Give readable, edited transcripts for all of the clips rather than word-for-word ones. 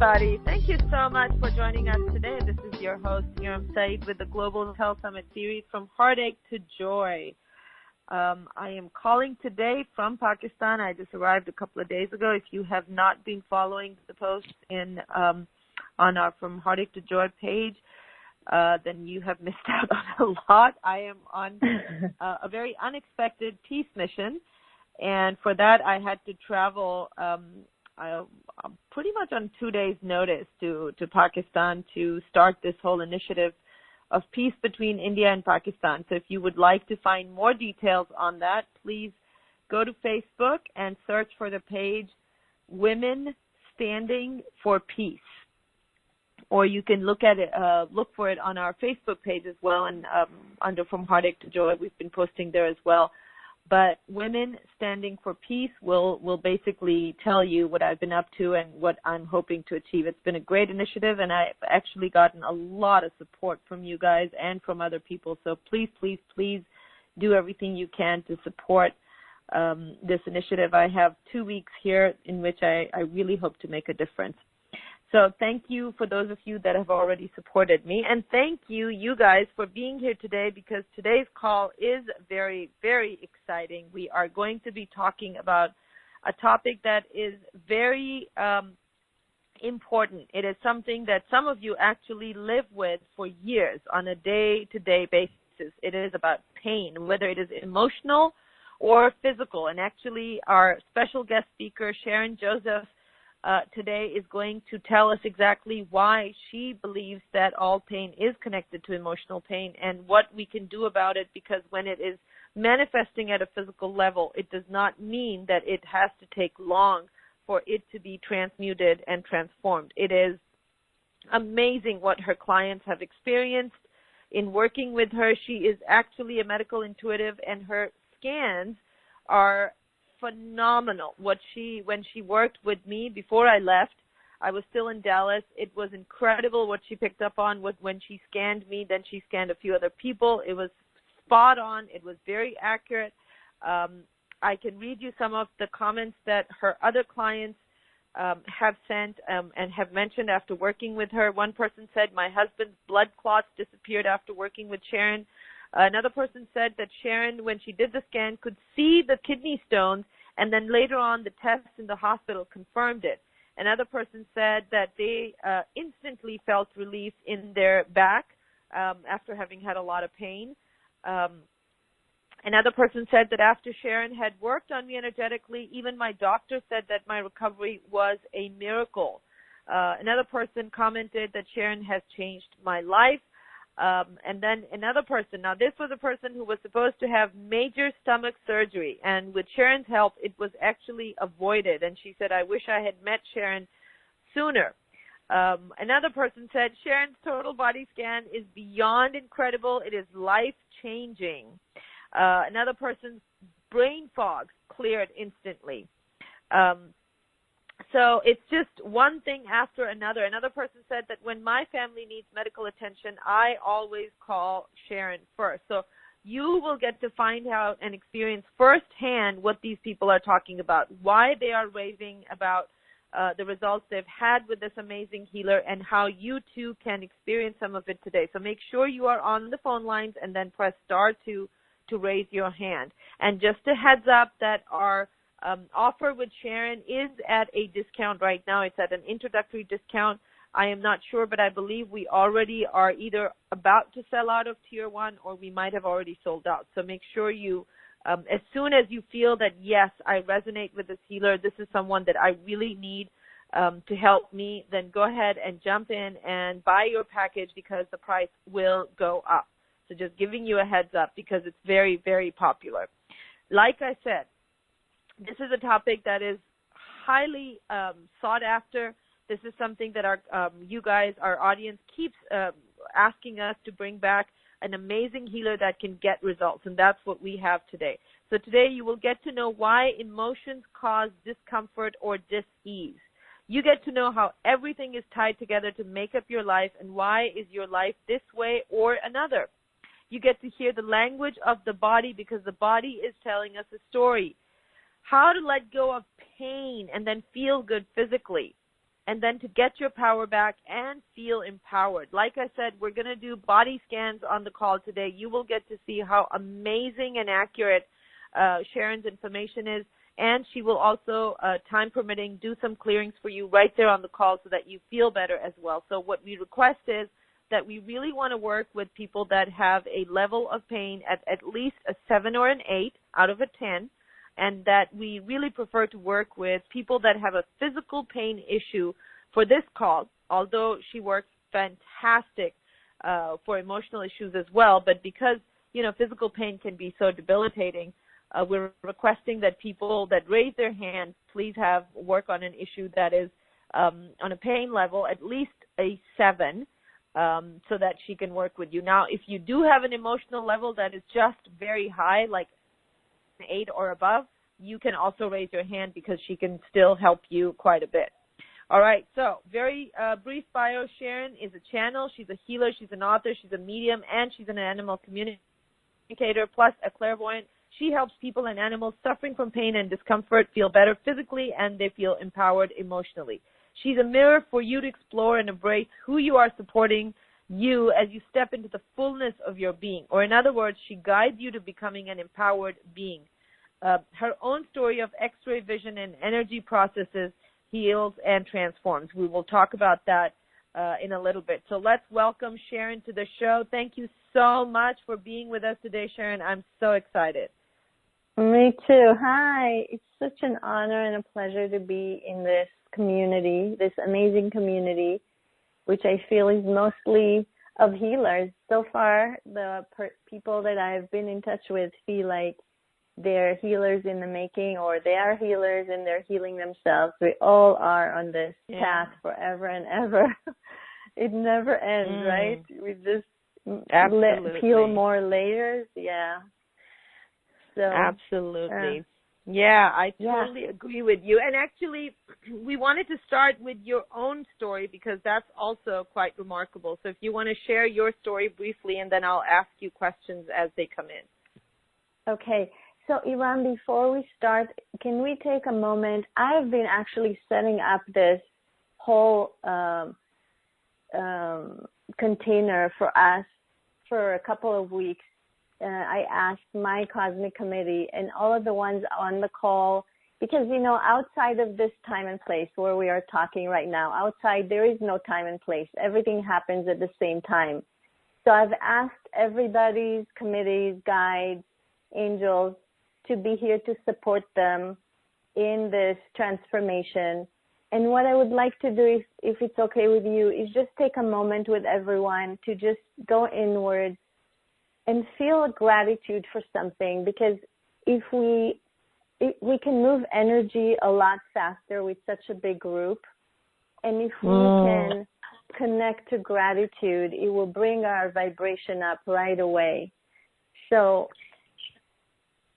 everybody. Thank you so much for joining us today. This is your host, Eram Saeed, with the Global Health Summit series From Heartache to Joy. I am calling today from Pakistan. I just arrived a couple of days ago. If you have not been following the posts on our From Heartache to Joy page, then you have missed out on a lot. I am on a very unexpected peace mission, and for that I had to travel pretty much on 2 days' notice to Pakistan to start this whole initiative of peace between India and Pakistan. So if you would like to find more details on that, please go to Facebook and search for the page Women Standing for Peace. Or you can look for it on our Facebook page as well, and under From Heartache to Joy, we've been posting there as well. But Women Standing for Peace will basically tell you what I've been up to and what I'm hoping to achieve. It's been a great initiative, and I've actually gotten a lot of support from you guys and from other people. So please, please, please do everything you can to support this initiative. I have 2 weeks here in which I really hope to make a difference. So thank you for those of you that have already supported me. And thank you guys, for being here today, because today's call is very, very exciting. We are going to be talking about a topic that is very important. It is something that some of you actually live with for years on a day-to-day basis. It is about pain, whether it is emotional or physical. And actually, our special guest speaker, Sharon Josef, today is going to tell us exactly why she believes that all pain is connected to emotional pain and what we can do about it, because when it is manifesting at a physical level, it does not mean that it has to take long for it to be transmuted and transformed. It is amazing what her clients have experienced in working with her. She is actually a medical intuitive, and her scans are phenomenal. When she worked with me before I left, I was still in Dallas. It was incredible what she picked up on when she scanned me. Then she scanned a few other people. It was spot on. It was very accurate. I can read you some of the comments that her other clients have sent and have mentioned after working with her. One person said, "My husband's blood clots disappeared after working with Sharon." Another person said that Sharon, when she did the scan, could see the kidney stones, and then later on the tests in the hospital confirmed it. Another person said that they instantly felt relief in their back after having had a lot of pain. Another person said that after Sharon had worked on me energetically, even my doctor said that my recovery was a miracle. Another person commented that Sharon has changed my life. And then another person, now this was a person who was supposed to have major stomach surgery, and with Sharon's help, it was actually avoided. And she said, "I wish I had met Sharon sooner." Another person said, "Sharon's total body scan is beyond incredible. It is life-changing." Another person's brain fog cleared instantly. So it's just one thing after another. Another person said that when my family needs medical attention, I always call Sharon first. So you will get to find out and experience firsthand what these people are talking about, why they are raving about the results they've had with this amazing healer, and how you too can experience some of it today. So make sure you are on the phone lines and then press star 2 to raise your hand. And just a heads up that our offer with Sharon is at a discount right now. It's at an introductory discount. I am not sure, but I believe we already are either about to sell out of Tier 1 or we might have already sold out. So make sure you, as soon as you feel that, yes, I resonate with this healer, this is someone that I really need to help me, then go ahead and jump in and buy your package, because the price will go up. So just giving you a heads up, because it's very, very popular. Like I said, this is a topic that is highly sought after. This is something that you guys, our audience, keeps asking us to bring back an amazing healer that can get results, and that's what we have today. So today you will get to know why emotions cause discomfort or dis-ease. You get to know how everything is tied together to make up your life, and why is your life this way or another. You get to hear the language of the body, because the body is telling us a story. How to let go of pain and then feel good physically. and then to get your power back and feel empowered. Like I said, we're going to do body scans on the call today. You will get to see how amazing and accurate Sharon's information is, and she will also, time permitting, do some clearings for you right there on the call so that you feel better as well. So what we request is that we really want to work with people that have a level of pain at least a 7 or an 8 out of a 10, and that we really prefer to work with people that have a physical pain issue for this call, although she works fantastic for emotional issues as well. But because, physical pain can be so debilitating, we're requesting that people that raise their hand please have work on an issue that is on a pain level at least a 7, so that she can work with you. Now, if you do have an emotional level that is just very high, like 8 or above, you can also raise your hand because she can still help you quite a bit. All right, so very brief bio. Sharon is a channel. She's a healer. She's an author. She's a medium, and she's an animal communicator, plus a clairvoyant. She helps people and animals suffering from pain and discomfort feel better physically, and they feel empowered emotionally. She's a mirror for you to explore and embrace who you are, supporting you as you step into the fullness of your being. Or in other words, she guides you to becoming an empowered being. Her own story of X-ray vision and energy processes heals and transforms. We will talk about that in a little bit. So let's welcome Sharon to the show. Thank you so much for being with us today, Sharon. I'm so excited. Me too. Hi. It's such an honor and a pleasure to be in this community, this amazing community, which I feel is mostly of healers. So far, the people that I've been in touch with feel like they're healers in the making, or they are healers and they're healing themselves. We all are on this path forever and ever. It never ends, right? We just peel more layers. Yeah. So absolutely. Yeah, I totally agree with you. And actually, we wanted to start with your own story because that's also quite remarkable. So if you want to share your story briefly, and then I'll ask you questions as they come in. Okay. So, Eram, before we start, can we take a moment? I've been actually setting up this whole container for us for a couple of weeks. I asked my cosmic committee and all of the ones on the call, because, outside of this time and place where we are talking right now, outside there is no time and place. Everything happens at the same time. So I've asked everybody's committees, guides, angels to be here to support them in this transformation. And what I would like to do, if it's okay with you, is just take a moment with everyone to just go inward and feel gratitude for something, because if we can move energy a lot faster with such a big group, and if we can connect to gratitude, it will bring our vibration up right away. So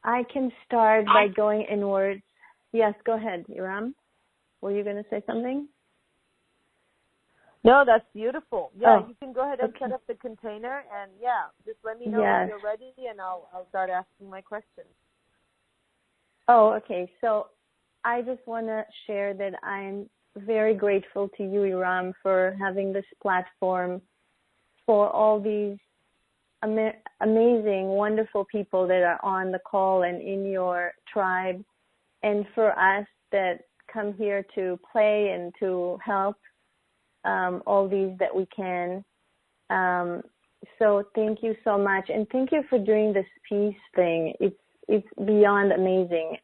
I can start by going inwards. Yes, go ahead, Eram. Were you going to say something? No, that's beautiful. Yeah, you can go ahead and set up the container, and just let me know when you're ready, and I'll start asking my questions. Oh, okay. So I just want to share that I'm very grateful to you, Eram, for having this platform, for all these amazing, wonderful people that are on the call and in your tribe, and for us that come here to play and to help all these that we can. So thank you so much, and thank you for doing this peace thing. It's beyond amazing.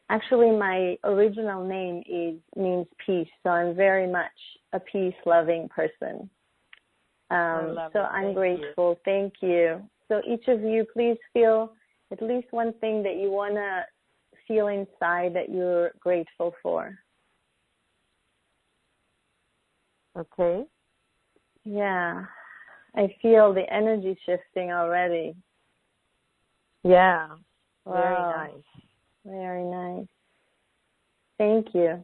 Actually, my original name means peace, so I'm very much a peace-loving person. I'm grateful. Thank you. So each of you, please feel at least one thing that you want to feel inside that you're grateful for. Okay. Yeah. I feel the energy shifting already. Yeah. Wow. Very nice. Very nice. Thank you.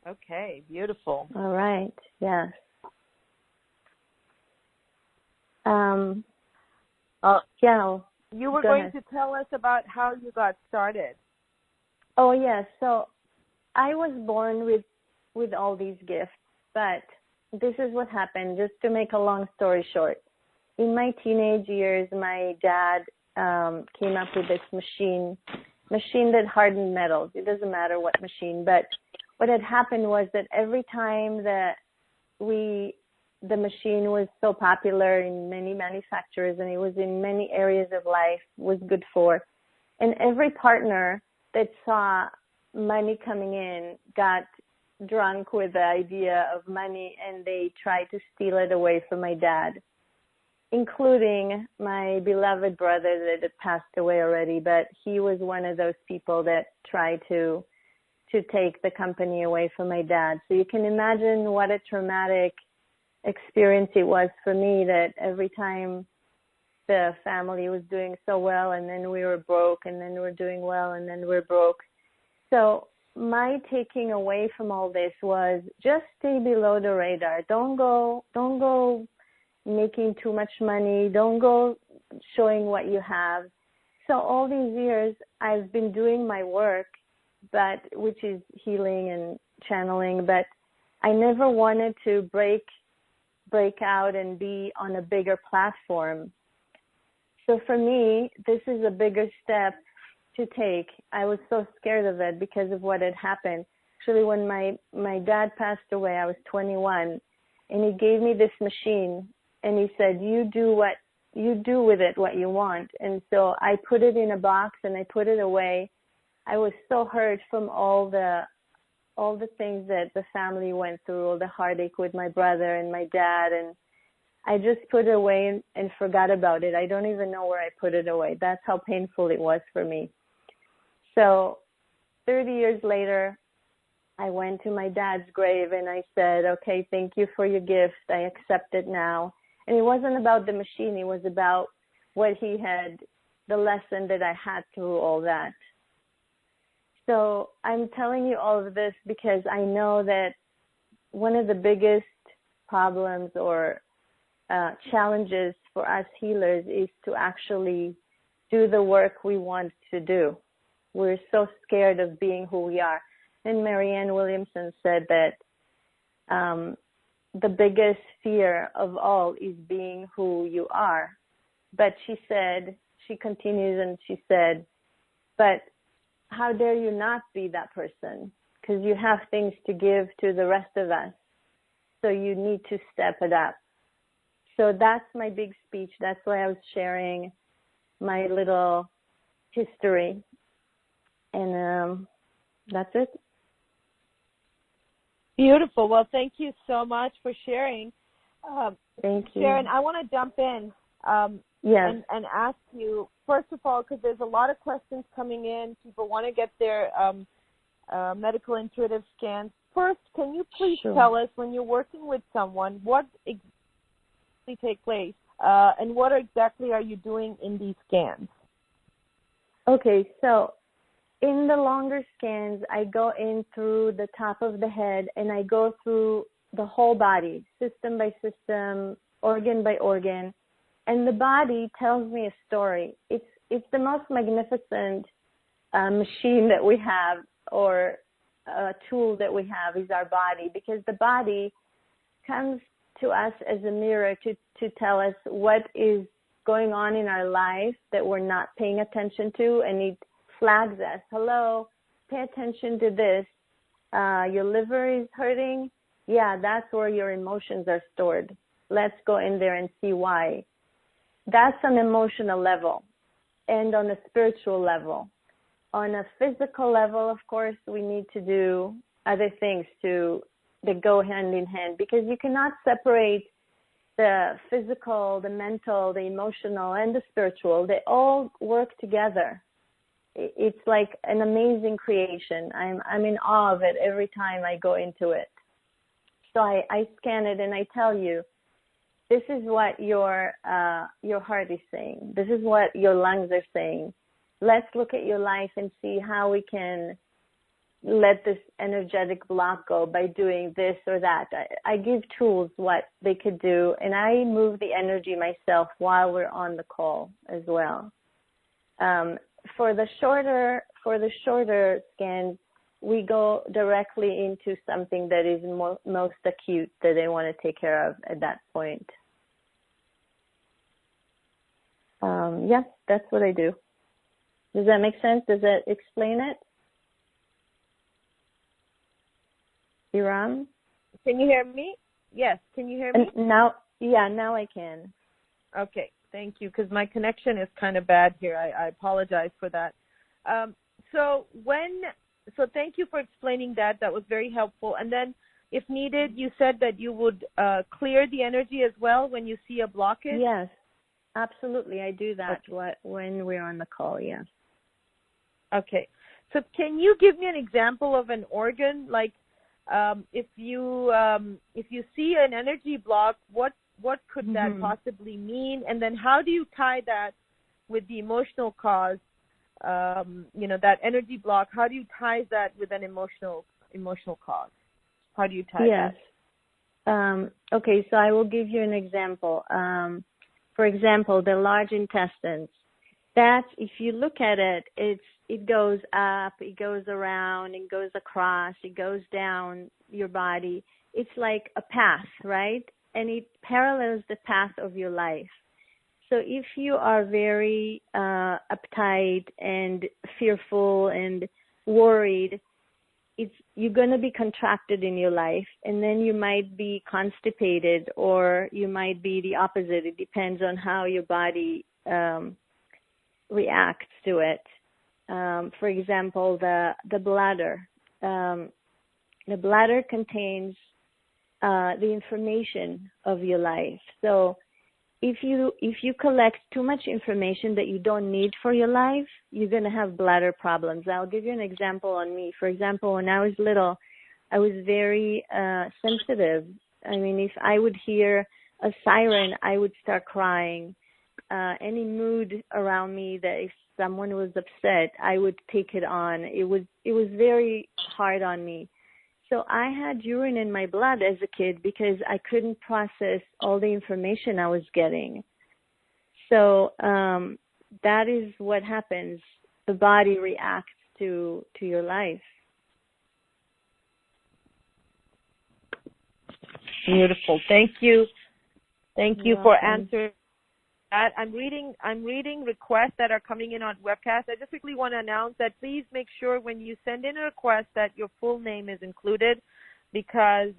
Okay, beautiful. All right. Yes. You were going to tell us about how you got started. Oh, yes. So I was born with all these gifts, but this is what happened. Just to make a long story short, in my teenage years, my dad came up with this machine that hardened metals. It doesn't matter what machine, but what had happened was that every time that the machine was so popular in many manufacturers and it was in many areas of life, was good for, and every partner that saw money coming in got drunk with the idea of money and they tried to steal it away from my dad, including my beloved brother that had passed away already, but he was one of those people that tried to take the company away from my dad. So you can imagine what a traumatic experience it was for me, that every time the family was doing so well and then we were broke and then we're doing well and then we're broke. So my taking away from all this was just stay below the radar. Don't go making too much money. Don't go showing what you have. So all these years I've been doing my work, but which is healing and channeling, but I never wanted to break out and be on a bigger platform. So for me, this is a bigger step to take. I was so scared of it because of what had happened. Actually, when my dad passed away, I was 21, and he gave me this machine, and he said, you do with it what you want. And so I put it in a box and I put it away. I was so hurt from all the things that the family went through, all the heartache with my brother and my dad, and I just put it away and forgot about it. I don't even know where I put it away. That's how painful it was for me. So 30 years later, I went to my dad's grave and I said, okay, thank you for your gift. I accept it now. And it wasn't about the machine. It was about what he had, the lesson that I had through all that. So I'm telling you all of this because I know that one of the biggest problems or challenges for us healers is to actually do the work we want to do. We're so scared of being who we are. And Marianne Williamson said that the biggest fear of all is being who you are. But she continues and she said, but how dare you not be that person? Because you have things to give to the rest of us. So you need to step it up. So that's my big speech. That's why I was sharing my little history. And that's it. Beautiful. Well, thank you so much for sharing. Thank you. Sharon, I want to jump in yes. and ask you, first of all, because there's a lot of questions coming in. People want to get their medical intuitive scans. First, can you please tell us, when you're working with someone, what exactly takes place and what exactly are you doing in these scans? Okay, so in the longer scans, I go in through the top of the head and I go through the whole body, system by system, organ by organ, and the body tells me a story. It's the most magnificent machine that we have, or tool that we have, is our body, because the body comes to us as a mirror to tell us what is going on in our life that we're not paying attention to, and it flags us. Hello, pay attention to this. Your liver is hurting. Yeah, that's where your emotions are stored. Let's go in there and see why. That's on an emotional level and on a spiritual level. On a physical level, of course, we need to do other things that go hand in hand, because you cannot separate the physical, the mental, the emotional, and the spiritual. They all work together. It's like an amazing creation. I'm in awe of it every time I go into it. So I scan it and I tell you, this is what your heart is saying. This is what your lungs are saying. Let's look at your life and see how we can let this energetic block go by doing this or that. I give tools what they could do, and I move the energy myself while we're on the call as well. For the shorter for the shorter scans, we go directly into something that is most acute that they want to take care of at that point. Yes, that's what I do. Does that make sense? Does that explain it? Eram? Can you hear me? Yes. Can you hear me? Now I can. Okay. Thank you, because my connection is kind of bad here. I apologize for that. So thank you for explaining that. That was very helpful. And then, if needed, you said that you would clear the energy as well when you see a blockage? Yes, absolutely. I do that when we're on the call, yes. Okay. So can you give me an example of an organ? Like if you see an energy block, what could that possibly mean? And then how do you tie that with the emotional cause? That energy block, how do you tie that with an emotional cause? How do you tie that? Okay, so I will give you an example. For example, the large intestines. That, if you look at it, it goes up, it goes around, it goes across, it goes down your body. It's like a path, right? And it parallels the path of your life. So if you are very uptight and fearful and worried, you're going to be contracted in your life, and then you might be constipated, or you might be the opposite. It depends on how your body reacts to it. For example, the bladder. The bladder contains the information of your life. So if you collect too much information that you don't need for your life, you're going to have bladder problems. I'll give you an example on me. For example, when I was little, I was very sensitive. I mean, if I would hear a siren, I would start crying. Any mood around me, that if someone was upset, I would take it on. It was very hard on me. So I had urine in my blood as a kid because I couldn't process all the information I was getting. So that is what happens. The body reacts to your life. Beautiful. Thank you. Thank you for answering that. I'm reading requests that are coming in on webcast. I just quickly want to announce that please make sure when you send in a request that your full name is included, because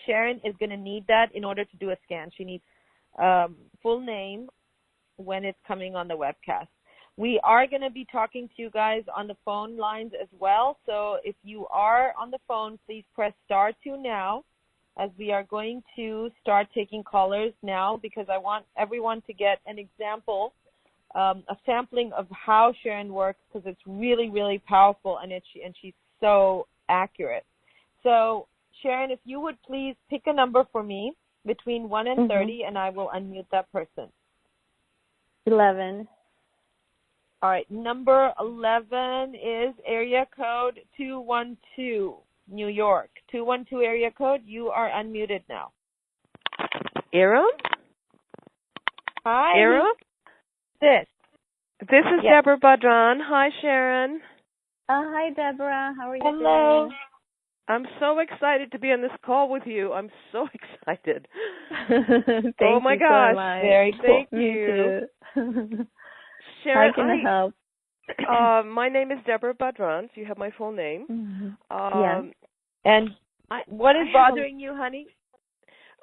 Sharon is going to need that in order to do a scan. She needs full name when it's coming on the webcast. We are going to be talking to you guys on the phone lines as well. So if you are on the phone, please press *2 now, as we are going to start taking callers now, because I want everyone to get an example, a sampling of how Sharon works, because it's really, really powerful, and she's so accurate. So, Sharon, if you would please pick a number for me between 1 and 30, and I will unmute that person. 11. All right, number 11 is area code 212. New York. 212 area code. You are unmuted now. Eram? Hi. Eram? This is Deborah Badran. Hi, Sharon. Hi, Deborah. How are you Hello. doing? I'm so excited to be on this call with you. I'm so excited. Oh, my gosh. So much. Very cool. Thank you. Me too. Sharon, how can I help? My name is Deborah Badran, so you have my full name. And what is bothering you, honey?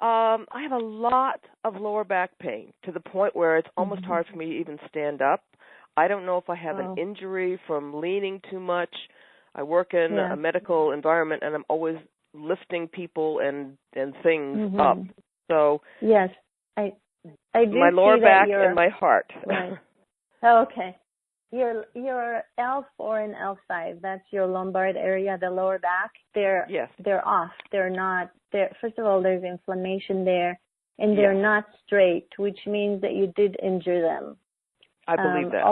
I have a lot of lower back pain, to the point where it's almost hard for me to even stand up. I don't know if I have an injury from leaning too much. I work in a medical environment, and I'm always lifting people and things up. So yes, I do my lower see back that and my heart. Right. Okay. Your L4 and L5, that's your lumbar area, the lower back. They're off. They're not there. First of all, there's inflammation there, and they're not straight, which means that you did injure them. I believe that.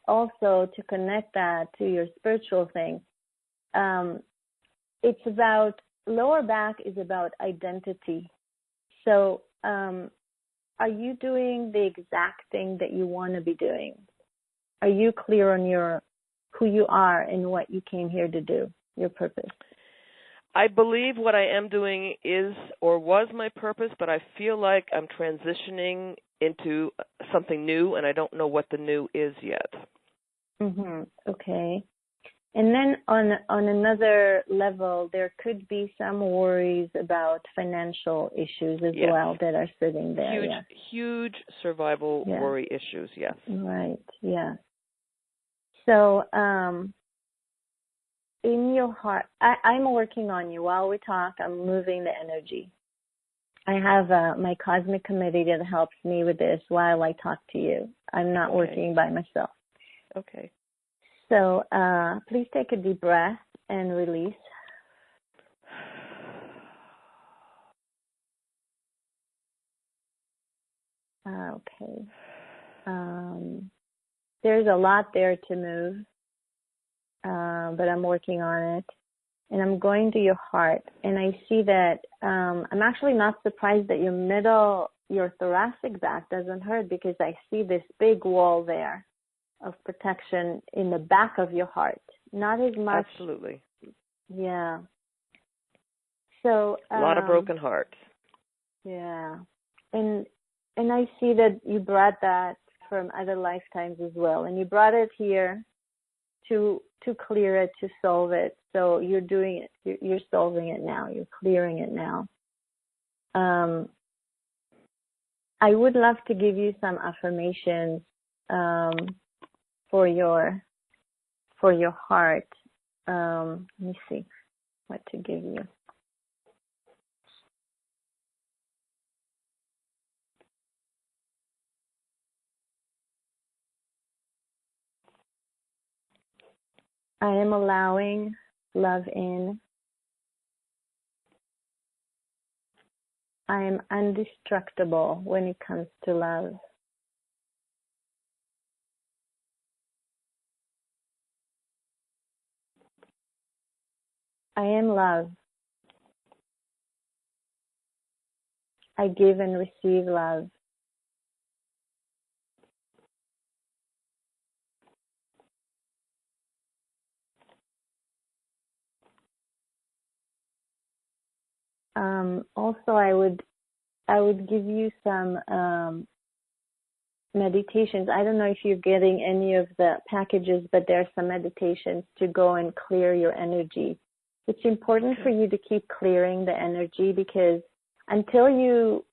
Also, to connect that to your spiritual thing, it's about, lower back is about identity. So are you doing the exact thing that you want to be doing? Are you clear on who you are and what you came here to do, your purpose? I believe what I am doing is or was my purpose, but I feel like I'm transitioning into something new, and I don't know what the new is yet. Okay. And then on another level, there could be some worries about financial issues as well that are sitting there. Huge survival worry issues, yes. Right, yeah. So in your heart, I'm working on you. While we talk, I'm moving the energy. I have my cosmic committee that helps me with this while I talk to you. I'm not working by myself. Okay. So please take a deep breath and release. Okay. There's a lot there to move, but I'm working on it. And I'm going to your heart, and I see that I'm actually not surprised that your thoracic back doesn't hurt, because I see this big wall there of protection in the back of your heart. Not as much. Absolutely. Yeah. So a lot of broken hearts. Yeah. And I see that you brought that from other lifetimes as well, and you brought it here to clear it, to solve it. So you're doing it. You're solving it now. You're clearing it now. I would love to give you some affirmations for your heart. Let me see what to give you. I am allowing love in. I am indestructible when it comes to love. I am love. I give and receive love. Also, I would give you some meditations. I don't know if you're getting any of the packages, but there are some meditations to go and clear your energy. It's important for you to keep clearing the energy, because until you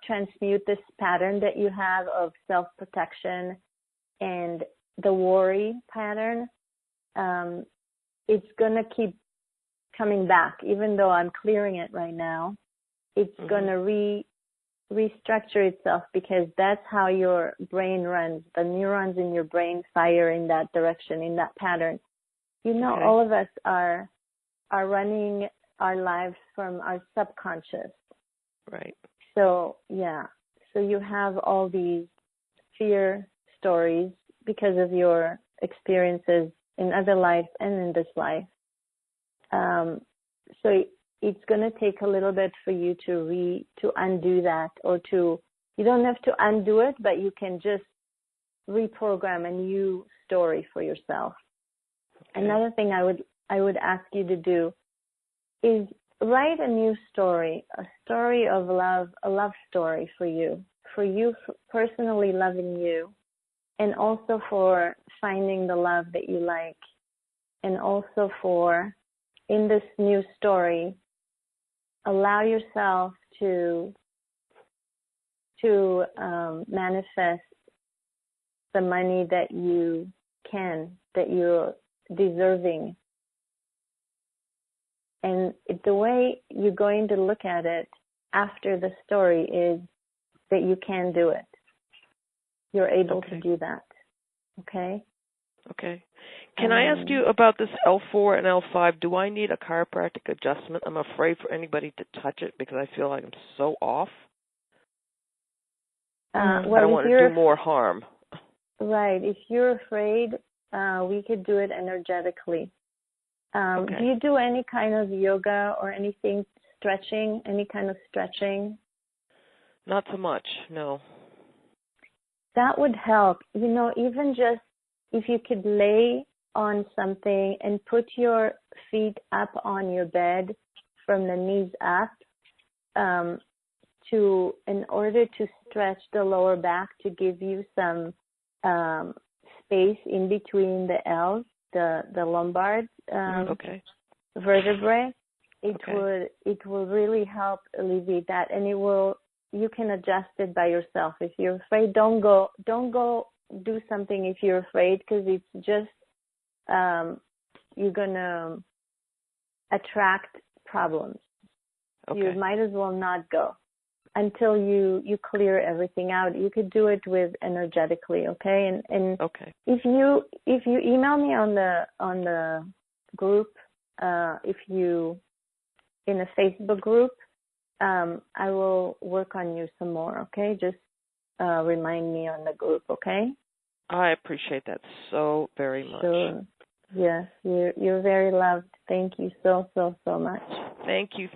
transmute this pattern that you have of self-protection and the worry pattern, it's going to keep coming back. Even though I'm clearing it right now, it's going to restructure itself, because that's how your brain runs. The neurons in your brain fire in that direction, in that pattern. All of us are running our lives from our subconscious. Right. So, yeah. So you have all these fear stories because of your experiences in other lives and in this life. So it's going to take a little bit for you to undo that, or you don't have to undo it, but you can just reprogram a new story for yourself. Okay. Another thing I would ask you to do is write a new story, a story of love, a love story for you personally loving you, and also for finding the love that you like, and also for, in this new story, allow yourself to manifest the money that you're deserving. And the way you're going to look at it after the story is that you can do it. You're able to do that. Okay? Okay. Can I ask you about this L4 and L5? Do I need a chiropractic adjustment? I'm afraid for anybody to touch it because I feel like I'm so off. I don't want to do more harm. Right. If you're afraid, we could do it energetically. Do you do any kind of yoga or anything, stretching, any kind of stretching? Not so much, no. That would help. Even just if you could lay on something and put your feet up on your bed from the knees up, in order to stretch the lower back to give you some space in between the L's, the lumbar vertebrae. It will really help alleviate that, and you can adjust it by yourself. If you're afraid, don't go do something if you're afraid, because it's just you're gonna attract problems. You might as well not go until you clear everything out. You could do it with energetically, okay? And if you email me on the group, if you in a Facebook group, I will work on you some more, okay? Just remind me on the group, okay? I appreciate that so very much. Sure. Yes, you're very loved. Thank you so much. Thank you,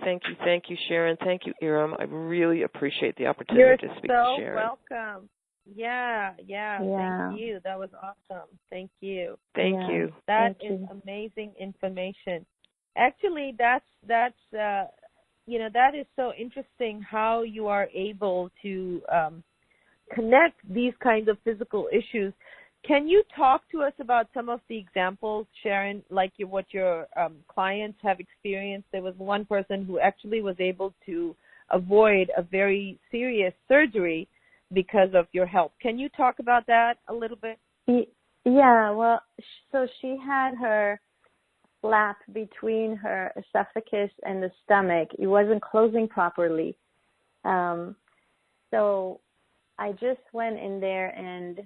Sharon. Thank you, Eram. I really appreciate the opportunity to speak to Sharon. You're so welcome. Yeah. Thank you. That was awesome. Thank you. Thank you. That is amazing information. Actually, that's that is so interesting how you are able to connect these kinds of physical issues. Can you talk to us about some of the examples, Sharon, like what your clients have experienced? There was one person who actually was able to avoid a very serious surgery because of your help. Can you talk about that a little bit? Yeah, well, so she had her flap between her esophagus and the stomach. It wasn't closing properly. So I just went in there and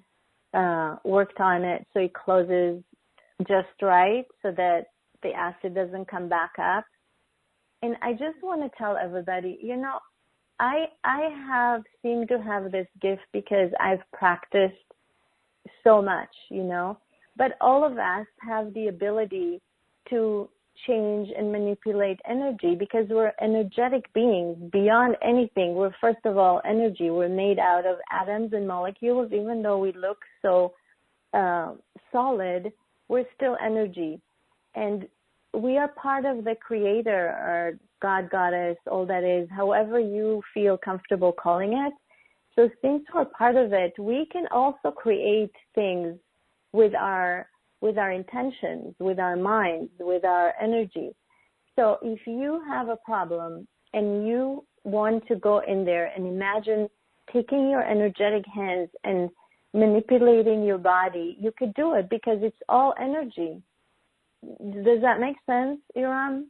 worked on it so it closes just right so that the acid doesn't come back up. And I just want to tell everybody, I have seemed to have this gift because I've practiced so much, but all of us have the ability to change and manipulate energy because we're energetic beings beyond anything. We're, first of all, energy. We're made out of atoms and molecules. Even though we look so solid, we're still energy. And we are part of the Creator, or God, Goddess, all that is, however you feel comfortable calling it. So since we're part of it, we can also create things with our intentions, with our minds, with our energy. So if you have a problem and you want to go in there and imagine taking your energetic hands and manipulating your body, you could do it because it's all energy. Does that make sense, Eram?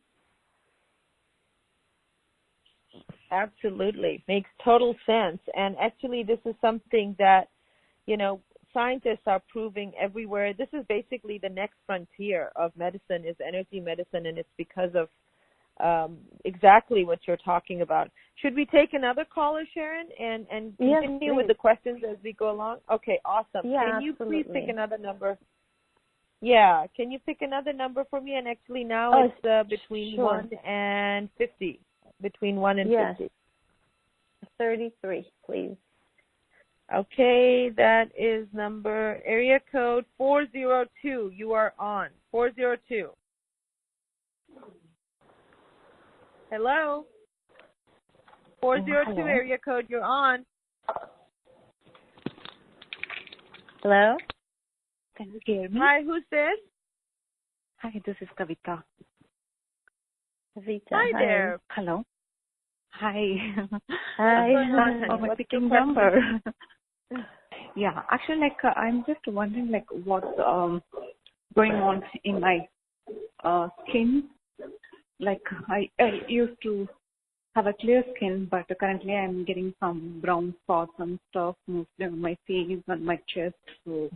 Absolutely. Makes total sense. And actually, this is something that, scientists are proving everywhere. This is basically the next frontier of medicine, is energy medicine, and it's because of exactly what you're talking about. Should we take another caller, Sharon, and continue with the questions as we go along? Okay, awesome. Yeah, can you absolutely. please pick another number? Yeah, can you pick another number for me? And actually now it's between 1 and 50. Between 1 and 50. 33, please. Okay, that is area code 402. You are on. 402. Hello? 402 area code, you're on. Hello? Can you hear me? Hi, who's this? Hi, this is Kavita. Hi there. Hello. Hi. Hi. I'm picking number. Yeah, actually, I'm just wondering, what's going on in my skin. I used to have a clear skin, but currently I'm getting some brown spots and stuff, mostly on my face and my chest. So.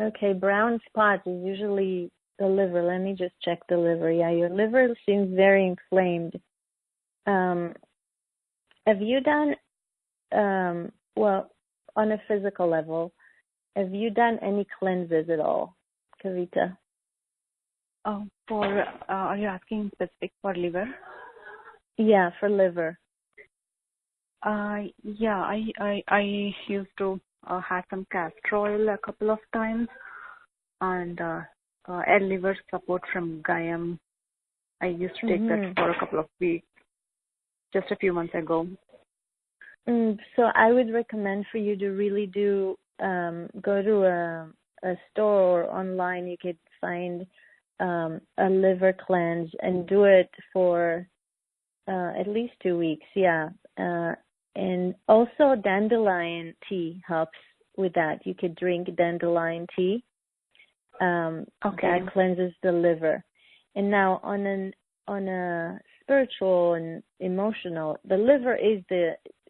Okay, brown spots is usually the liver. Let me just check the liver. Yeah, your liver seems very inflamed. Have you done, on a physical level, have you done any cleanses at all, Kavita? Are you asking specific for liver? Yeah, for liver. Yeah, I used to had some castor oil a couple of times, and air liver support from Gayam. I used to take that for a couple of weeks, just a few months ago. So I would recommend for you to really do, go to a store or online. You could find a liver cleanse and do it for at least 2 weeks, yeah. And also dandelion tea helps with that. You could drink dandelion tea. That cleanses the liver. And now on a spiritual and emotional, the liver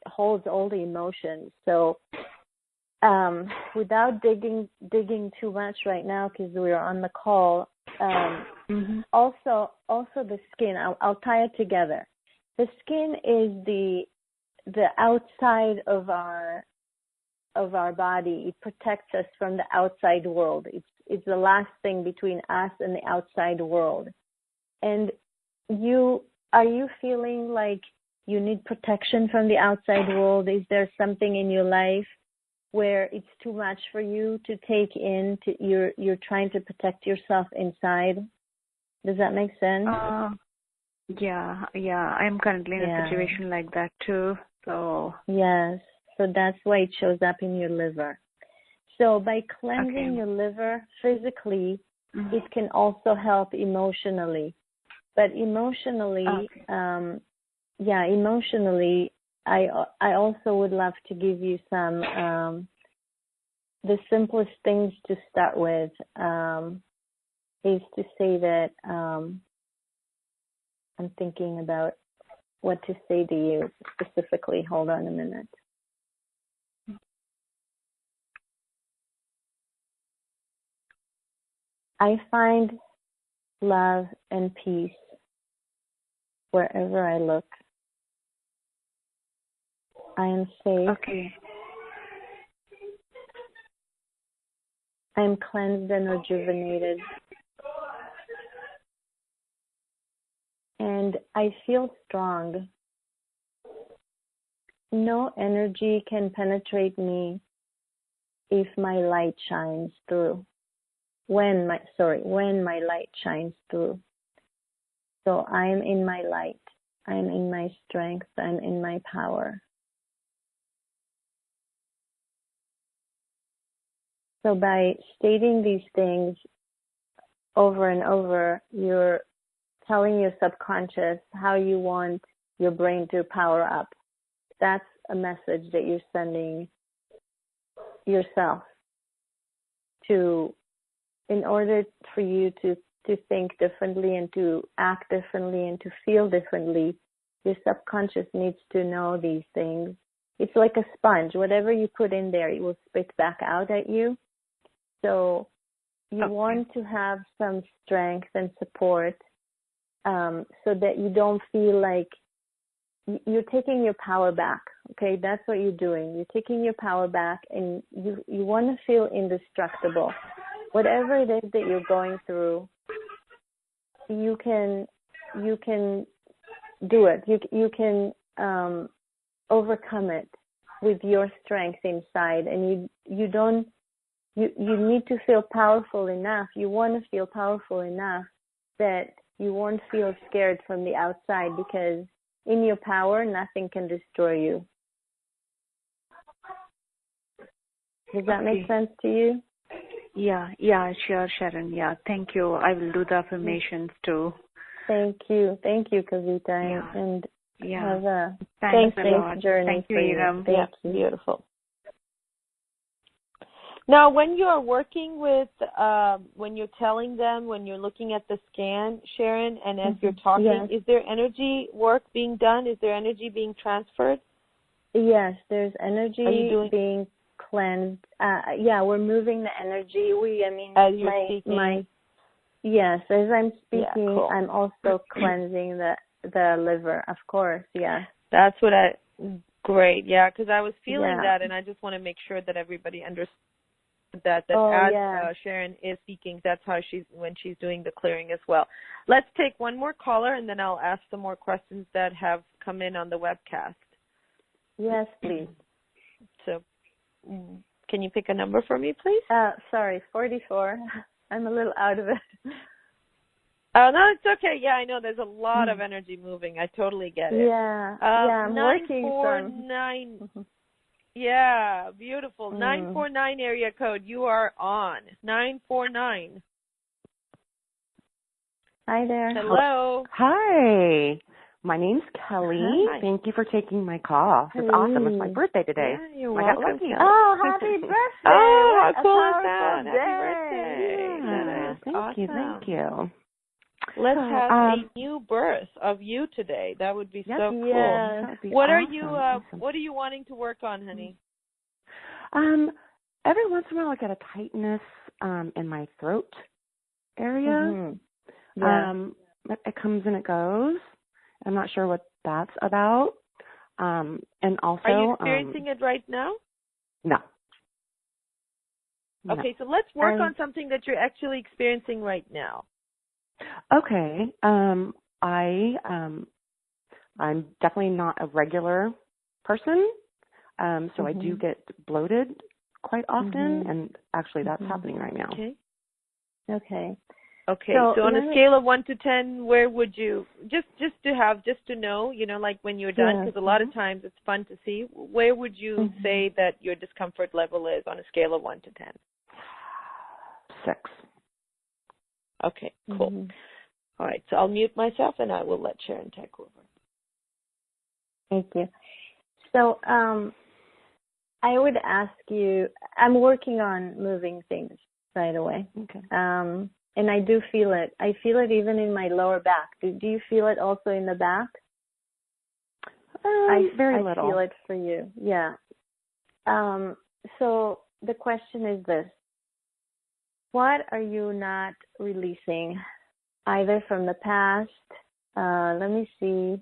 holds all the emotions. So without digging too much right now, because we're on the call, also the skin. I'll tie it together. The skin is the outside of our body. It protects us from the outside world. It's the last thing between us and the outside world. And are you feeling like you need protection from the outside world? Is there something in your life where it's too much for you to take in? You're trying to protect yourself inside? Does that make sense? Yeah. I'm currently in a situation like that too. So yes. So that's why it shows up in your liver. So by cleansing your liver physically, it can also help emotionally. But emotionally, emotionally, I also would love to give you some, the simplest things to start with is to say that I'm thinking about what to say to you specifically. Hold on a minute. I find love and peace wherever I look. I am safe. Okay. I am cleansed and rejuvenated. And I feel strong. No energy can penetrate me if my light shines through. When my light shines through. So I am in my light. I am in my strength. I'm in my power. So by stating these things over and over, you're telling your subconscious how you want your brain to power up. That's a message that you're sending yourself in order for you to think differently and to act differently and to feel differently. Your subconscious needs to know these things. It's like a sponge. Whatever you put in there, it will spit back out at you. So you want to have some strength and support so that you don't feel like you're taking your power back. Okay, that's what you're doing. You're taking your power back, and you want to feel indestructible. Whatever it is that you're going through, you can do it. You can overcome it with your strength inside, and you need to feel powerful enough. You want to feel powerful enough that you won't feel scared from the outside, because in your power, nothing can destroy you. Does that make sense to you? Yeah, sure, Sharon. Yeah, thank you. I will do the affirmations too. Thank you, Kavita, and have a thanks a safe lot. journey. Thank you, Eram. Thank you. Beautiful. Now, when you are working with, when you're telling them, when you're looking at the scan, Sharon, and as you're talking, is there energy work being done? Is there energy being transferred? Yes, there's energy being cleansed. We're moving the energy. As you're speaking? Yes, as I'm speaking, I'm also cleansing the liver, of course, That's what great, because I was feeling that, and I just want to make sure that everybody understands that Sharon is speaking, that's how when she's doing the clearing as well. Let's take one more caller, and then I'll ask some more questions that have come in on the webcast. Yes, please. So, Can you pick a number for me, please? Sorry, 44. I'm a little out of it. Oh, no, it's okay. Yeah, I know there's a lot of energy moving. I totally get it. Yeah, I'm working 949. Yeah, beautiful. 949 area code. You are on. 949. Hi there. Hello. Hi. My name's Kelly. Hi. Thank you for taking my call. It's awesome. It's my birthday today. Yeah, you're I got welcome. cookies. Oh, happy birthday. Oh, how What cool a is that? powerful Happy birthday. Yeah, thank awesome. you. Thank you. Let's have a new birth of you today. That would be so cool. Yes. That would be What awesome. are you what are you wanting to work on, honey? Every once in a while I get a tightness in my throat area. But it comes and it goes. I'm not sure what that's about. And also, are you experiencing it right now? No. Okay, so let's work on something that you're actually experiencing right now. Okay. I'm definitely not a regular person. So I do get bloated quite often, and actually that's happening right now. Okay. Okay. So on a scale of 1 to 10, where would you just to know, like when you're done, because a lot of times it's fun to see. Where would you say that your discomfort level is on a scale of 1 to 10? 6. Okay. Cool. All right. So I'll mute myself and I will let Sharon take over. Thank you. So I would ask you. I'm working on moving things right away. Okay. And I do feel it. I feel it even in my lower back. Do you feel it also in the back? Very little. I feel it for you. Yeah. So the question is this. What are you not releasing, either from the past? Let me see.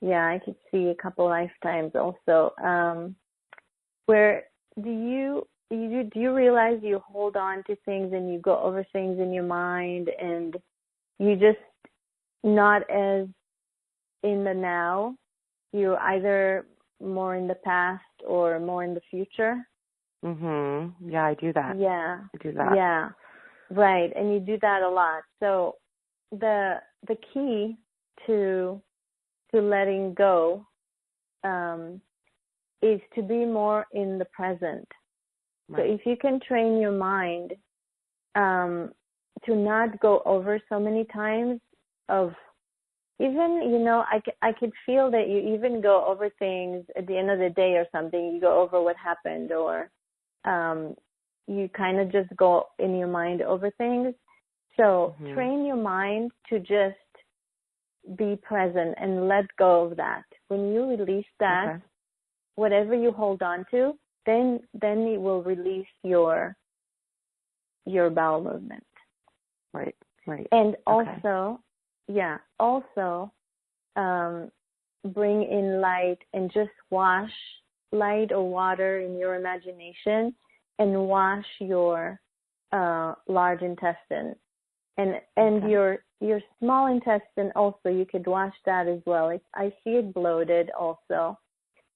Yeah, I could see a couple lifetimes also. Where do you realize you hold on to things and you go over things in your mind and you just not as in the now? You're either more in the past or more in the future? Yeah, I do that. Yeah. I do that. Yeah. Right. And you do that a lot. So the key to letting go is to be more in the present. Right. So if you can train your mind to not go over so many times of even, I could feel that you even go over things at the end of the day or something. You go over what happened or you kind of just go in your mind over things. So train your mind to just be present and let go of that. When you release that, whatever you hold on to, then it will release your bowel movement. Right. And also, bring in light and just wash light or water in your imagination and wash your large intestine. And your small intestine also, you could wash that as well. I see it bloated also.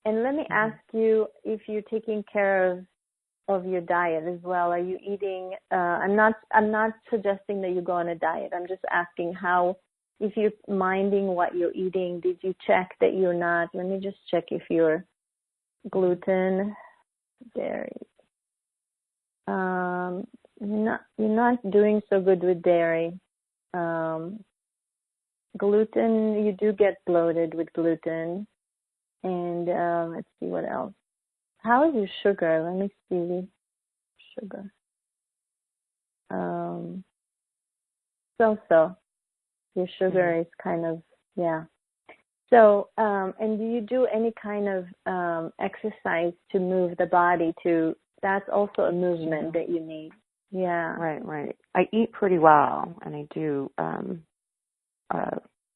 And let me ask you if you're taking care of your diet as well. Are you eating? I'm not suggesting that you go on a diet. I'm just asking if you're minding what you're eating. Did you check that you're not? Let me just check if you're gluten, dairy. You're not doing so good with dairy. Gluten, you do get bloated with gluten. And let's see what else. How is your sugar? Let me see. Sugar. So. Your sugar is kind of, So, and do you do any kind of exercise to move the body that's also a movement that you need? Yeah. Right. I eat pretty well, and I do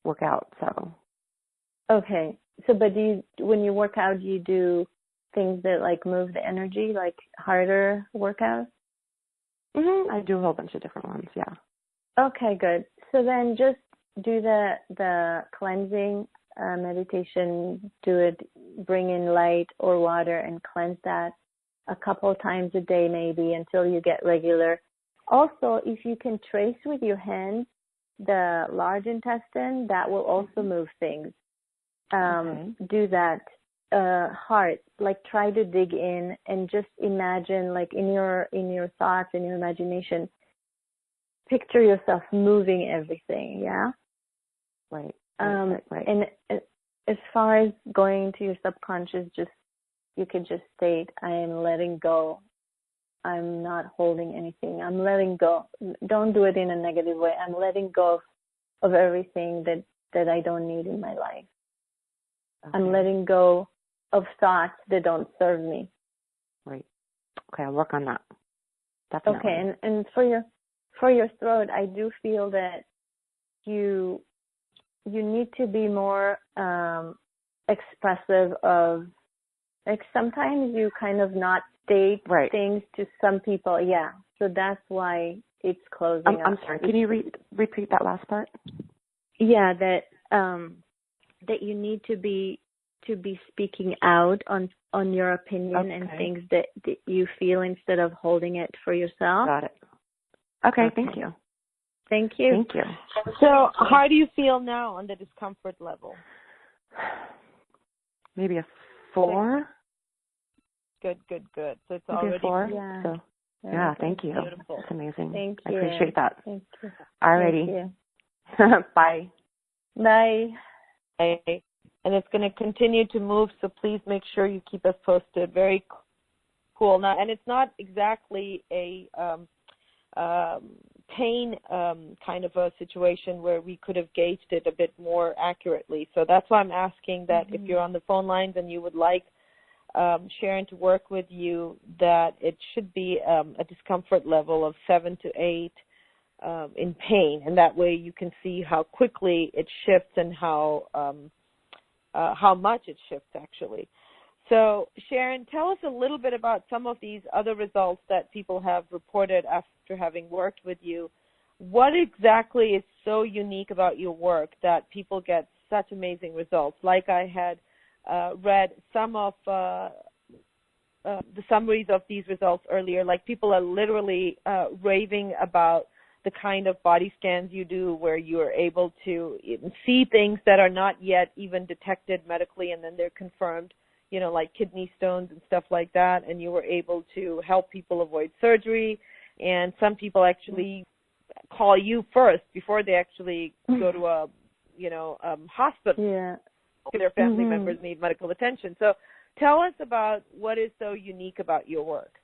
work out, so. Okay. So, but when you work out, do you do things that like move the energy, like harder workouts? I do a whole bunch of different ones, yeah. Okay, good. So then just do the cleansing meditation, do it, bring in light or water and cleanse that. a couple times a day maybe until you get regular. Also, if you can trace with your hands the large intestine, that will also move things. Do that. Heart, like try to dig in and just imagine, like in your thoughts, in your imagination, picture yourself moving everything. Yeah. Right. And as far as going to your subconscious, you could just state, I am letting go. I'm not holding anything. I'm letting go. Don't do it in a negative way. I'm letting go of everything that I don't need in my life. Okay. I'm letting go of thoughts that don't serve me. Right. Okay, I'll work on that. Definitely. Okay, and for your throat, I do feel that you need to be more expressive of, like, sometimes you kind of not state things to some people. Yeah, so that's why it's closing up. I'm sorry. Can you repeat that last part? Yeah, that you need to be speaking out on your opinion and things that you feel instead of holding it for yourself. Got it. Okay. Thank you. Thank you. Thank you. So how do you feel now on the discomfort level? Maybe a 4. Good. So it's maybe already a 4. Yeah. So, yeah, thank you. Beautiful. That's amazing. Thank you. I appreciate that. Thank you. Alrighty. Thank you. Bye. Bye. Okay. And it's going to continue to move, so please make sure you keep us posted. Very cool. Now, and it's not exactly a pain kind of a situation where we could have gauged it a bit more accurately. So that's why I'm asking that if you're on the phone lines and you would like Sharon to work with you, that it should be a discomfort level of 7 to 8 in pain, and that way you can see how quickly it shifts and how much it shifts actually. So Sharon, tell us a little bit about some of these other results that people have reported after having worked with you. What exactly is so unique about your work that people get such amazing results? Like I had read some of the summaries of these results earlier, like people are literally raving about the kind of body scans you do where you are able to see things that are not yet even detected medically, and then they're confirmed, you know, like kidney stones and stuff like that, and you were able to help people avoid surgery. And some people actually call you first before they actually go to a, hospital. Yeah. Their family members need medical attention. So tell us about what is so unique about your work.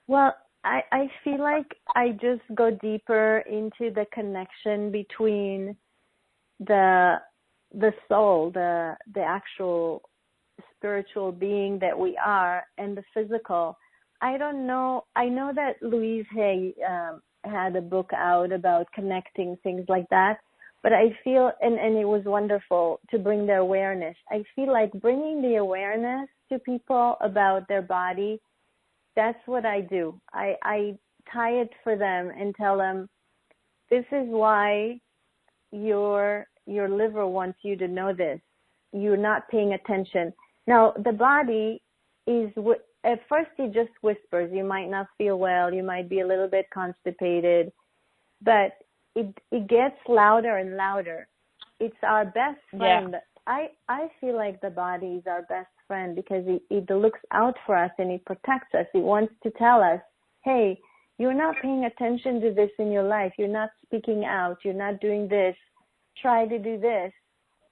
Well, I feel like I just go deeper into the connection between the soul, the actual spiritual being that we are, and the physical. I don't know. I know that Louise Hay had a book out about connecting things like that, but I feel, and it was wonderful to bring the awareness. I feel like bringing the awareness to people about their body, that's what I do. I tie it for them and tell them, this is why your liver wants you to know this. You're not paying attention. Now, the body is, at first it just whispers. You might not feel well. You might be a little bit constipated. But it gets louder and louder. It's our best friend. Yeah. I feel like the body is our best friend because it looks out for us and it protects us. It wants to tell us, hey, you're not paying attention to this in your life. You're not speaking out. You're not doing this. Try to do this,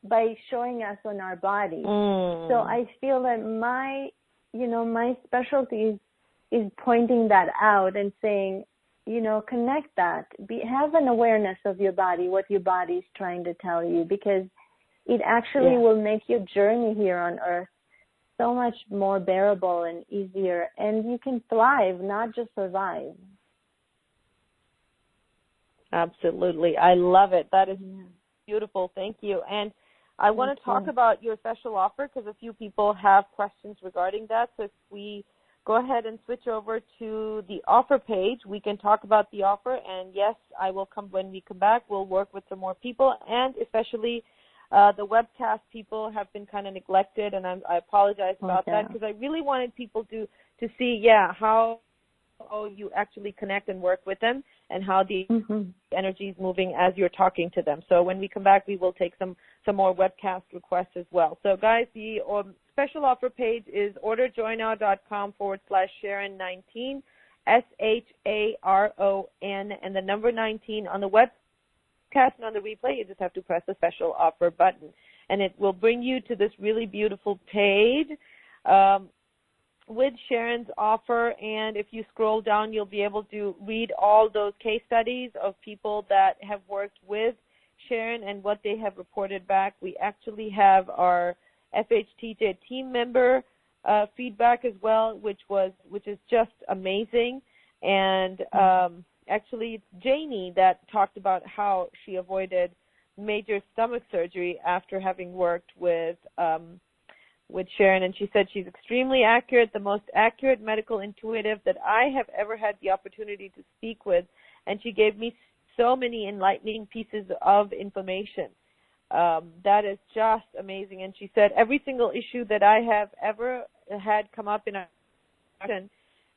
by showing us on our body. So I feel that my specialty is pointing that out and saying, connect that. Have an awareness of your body, what your body is trying to tell you, because it actually will make your journey here on earth so much more bearable and easier, and you can thrive, not just survive. Absolutely. I love it. That is beautiful. Thank you. And I want to talk about your special offer because a few people have questions regarding that. So if we go ahead and switch over to the offer page, we can talk about the offer. And yes, I will come when we come back. We'll work with some more people, and especially The webcast people have been kind of neglected, and I apologize about that, because I really wanted people to see, how you actually connect and work with them, and how the energy is moving as you're talking to them. So when we come back, we will take some more webcast requests as well. So guys, the special offer page is orderjoynow.com/Sharon19, SHARON, and the number 19 on the webcast and on the replay. You just have to press the special offer button, and it will bring you to this really beautiful page with Sharon's offer. And if you scroll down, you'll be able to read all those case studies of people that have worked with Sharon and what they have reported back. We actually have our FHTJ team member feedback as well, which is just amazing. And actually, it's Janie that talked about how she avoided major stomach surgery after having worked with Sharon, and she said she's extremely accurate, the most accurate medical intuitive that I have ever had the opportunity to speak with, and she gave me so many enlightening pieces of information. That is just amazing. And she said every single issue that I have ever had come up in our session,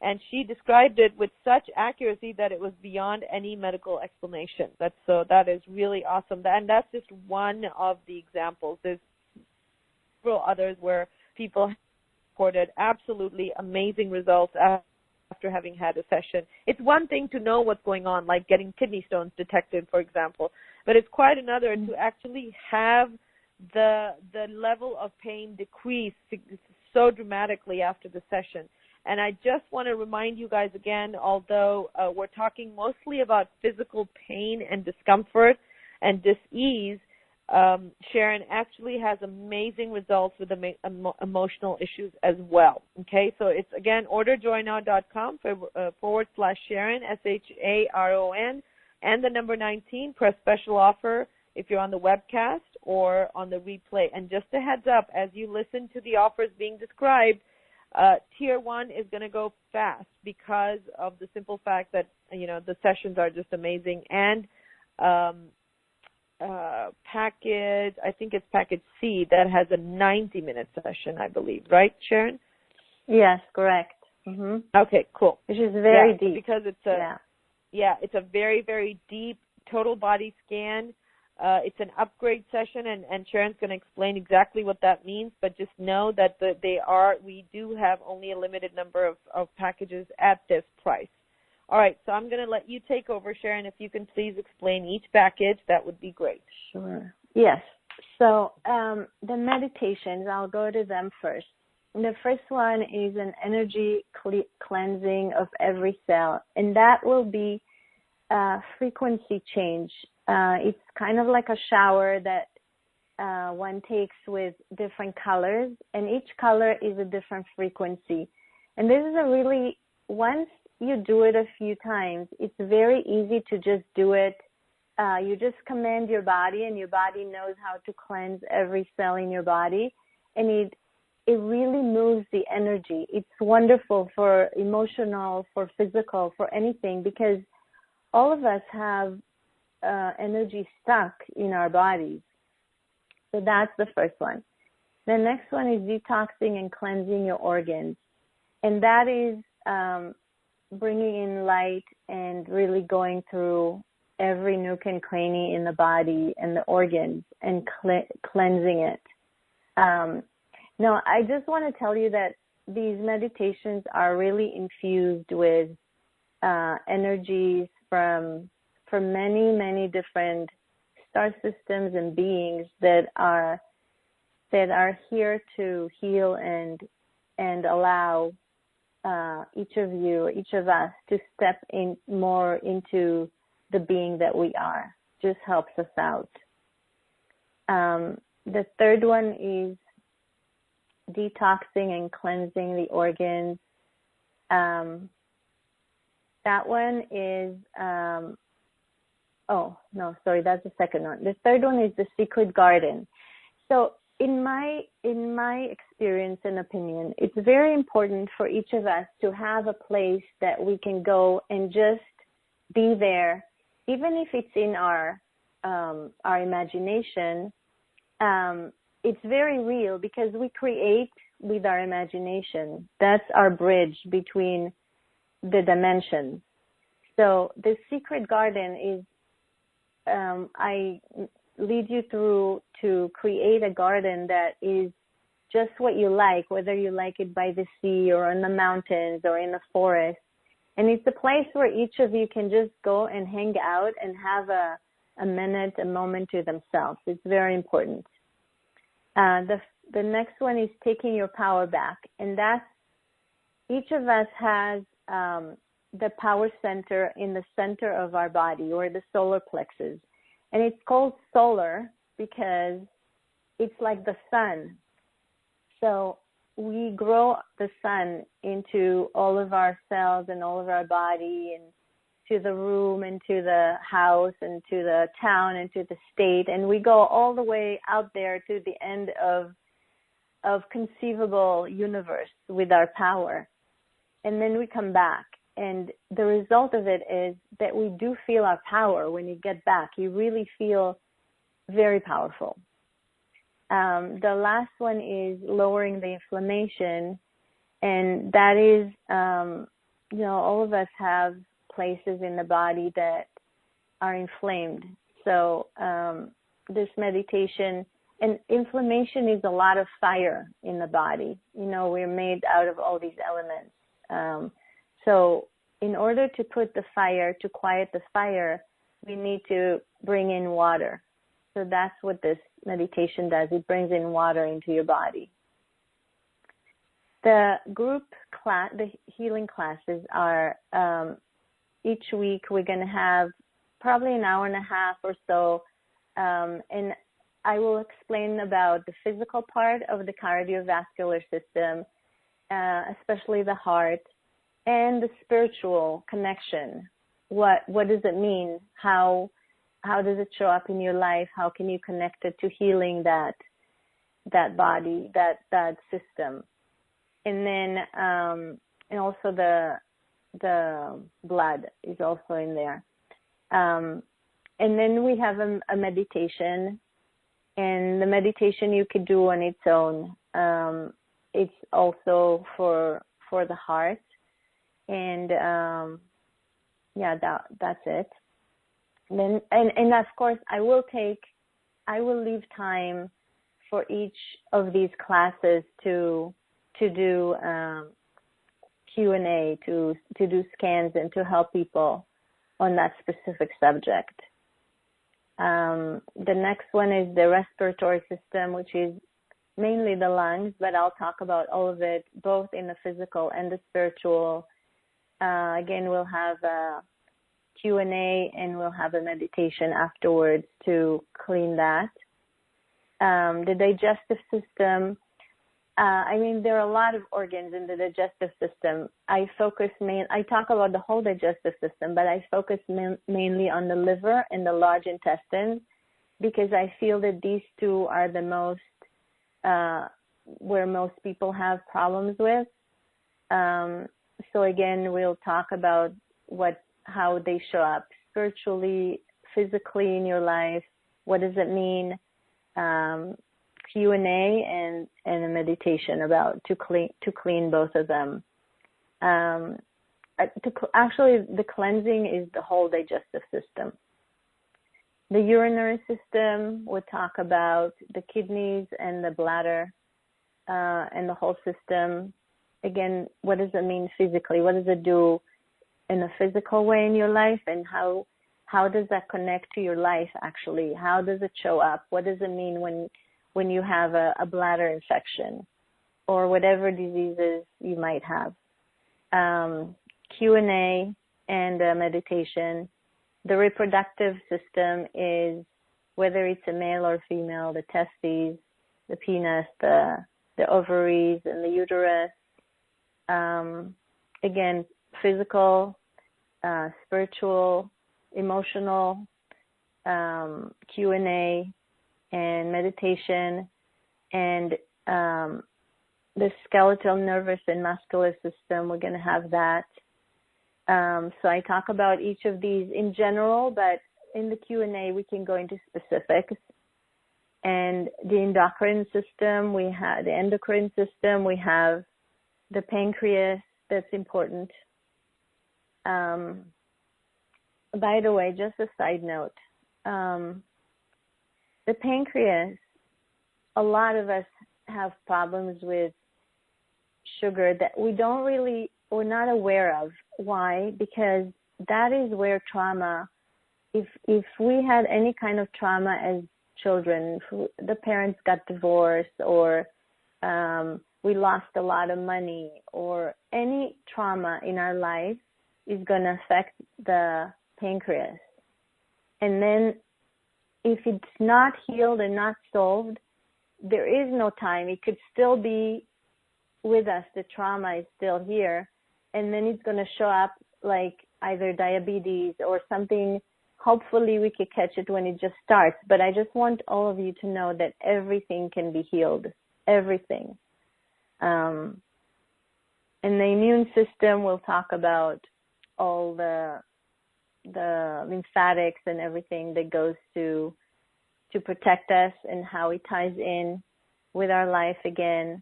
and she described it with such accuracy that it was beyond any medical explanation. That is really awesome. And that's just one of the examples. There's several others where people reported absolutely amazing results after having had a session. It's one thing to know what's going on, like getting kidney stones detected, for example, but it's quite another to actually have the level of pain decrease so dramatically after the session. And I just want to remind you guys again, although we're talking mostly about physical pain and discomfort and dis-ease, Sharon actually has amazing results with emotional issues as well. Okay, so it's, again, orderjoynow.com /Sharon, SHARON, and the number 19, press special offer if you're on the webcast or on the replay. And just a heads up, as you listen to the offers being described, Tier 1 is going to go fast because of the simple fact that, the sessions are just amazing. And package, I think it's package C, that has a 90-minute session, I believe. Right, Sharon? Yes, correct. Okay, cool. Which is very deep. Because it's it's a very, very deep total body scan. It's an upgrade session, and Sharon's going to explain exactly what that means, but just know that we do have only a limited number of packages at this price. All right, so I'm going to let you take over, Sharon. If you can please explain each package, that would be great. Sure. Yes. So the meditations, I'll go to them first. The first one is an energy cleansing of every cell, and that will be frequency change. It's kind of like a shower that one takes with different colors, and each color is a different frequency. And this is once you do it a few times, it's very easy to just do it. You just command your body, and your body knows how to cleanse every cell in your body, and it really moves the energy. It's wonderful for emotional, for physical, for anything, because all of us have energy stuck in our bodies. So that's the first one. The next one is detoxing and cleansing your organs. And that is bringing in light and really going through every nook and cranny in the body and the organs and cleansing it. Now, I just want to tell you that these meditations are really infused with energies from many, many different star systems and beings that are here to heal and allow each of us to step in more into the being that we are. Just helps us out. The third one is detoxing and cleansing the organs. That one is, that's the second one. The third one is the secret garden. So in my experience and opinion, it's very important for each of us to have a place that we can go and just be there, even if it's in our imagination. it's very real because we create with our imagination. That's our bridge between the dimensions. So the secret garden is, I lead you through to create a garden that is just what you like, whether you like it by the sea or in the mountains or in the forest. And it's a place where each of you can just go and hang out and have a minute, a moment to themselves. It's very important. The next one is taking your power back. And that's, each of us has the power center in the center of our body, or the solar plexus. And it's called solar because it's like the sun. So we grow the sun into all of our cells and all of our body, and to the room and to the house and to the town and to the state. And we go all the way out there to the end of conceivable universe with our power. And then we come back. And the result of it is that we do feel our power when you get back. You really feel very powerful. The last one is lowering the inflammation. And that is, all of us have places in the body that are inflamed. So this meditation, and inflammation is a lot of fire in the body. We're made out of all these elements. So in order to put the fire, to quiet the fire, we need to bring in water. So that's what this meditation does. It brings in water into your body. The group class, the healing classes are, each week we're going to have probably an hour and a half or so. And I will explain about the physical part of the cardiovascular system, especially the heart, and the spiritual connection. What does it mean? How does it show up in your life? How can you connect it to healing that body, that system? And then and also the blood is also in there. And then we have a meditation, and the meditation you could do on its own. It's also for the heart. And that's it. Then and of course I will leave time for each of these classes to do Q&A, to do scans, and to help people on that specific subject. The next one is the respiratory system, which is mainly the lungs, but I'll talk about all of it, both in the physical and the spiritual. Again, we'll have a Q&A, and we'll have a meditation afterwards to clean that. The digestive system, there are a lot of organs in the digestive system. I talk about the whole digestive system, but I focus mainly on the liver and the large intestine, because I feel that these two are the most, where most people have problems with. So again, we'll talk about how they show up spiritually, physically in your life. What does it mean? Q&A and a meditation about to clean both of them. Actually, the cleansing is the whole digestive system. The urinary system would talk about the kidneys and the bladder and the whole system. Again, what does it mean physically? What does it do in a physical way in your life? And how does that connect to your life, actually? How does it show up? What does it mean when you have a bladder infection or whatever diseases you might have? Q&A and meditation. The reproductive system is, whether it's a male or female, the testes, the penis, the ovaries, and the uterus. Again, physical, spiritual, emotional, Q&A, and meditation, and the skeletal, nervous, and muscular system. We're going to have that. So I talk about each of these in general, but in the Q&A we can go into specifics. and the endocrine system, we have the endocrine system, we have the pancreas, that's important. By the way, just a side note, the pancreas, a lot of us have problems with sugar that we're not aware of. Why? Because that is where trauma, if we had any kind of trauma as children, the parents got divorced, or we lost a lot of money, or any trauma in our life is going to affect the pancreas. And then if it's not healed and not solved, there is no time. It could still be with us. The trauma is still here. And then it's going to show up like either diabetes or something. Hopefully we could catch it when it just starts. But I just want all of you to know that everything can be healed. Everything. And the immune system, we'll talk about all the lymphatics and everything that goes to protect us and how it ties in with our life again,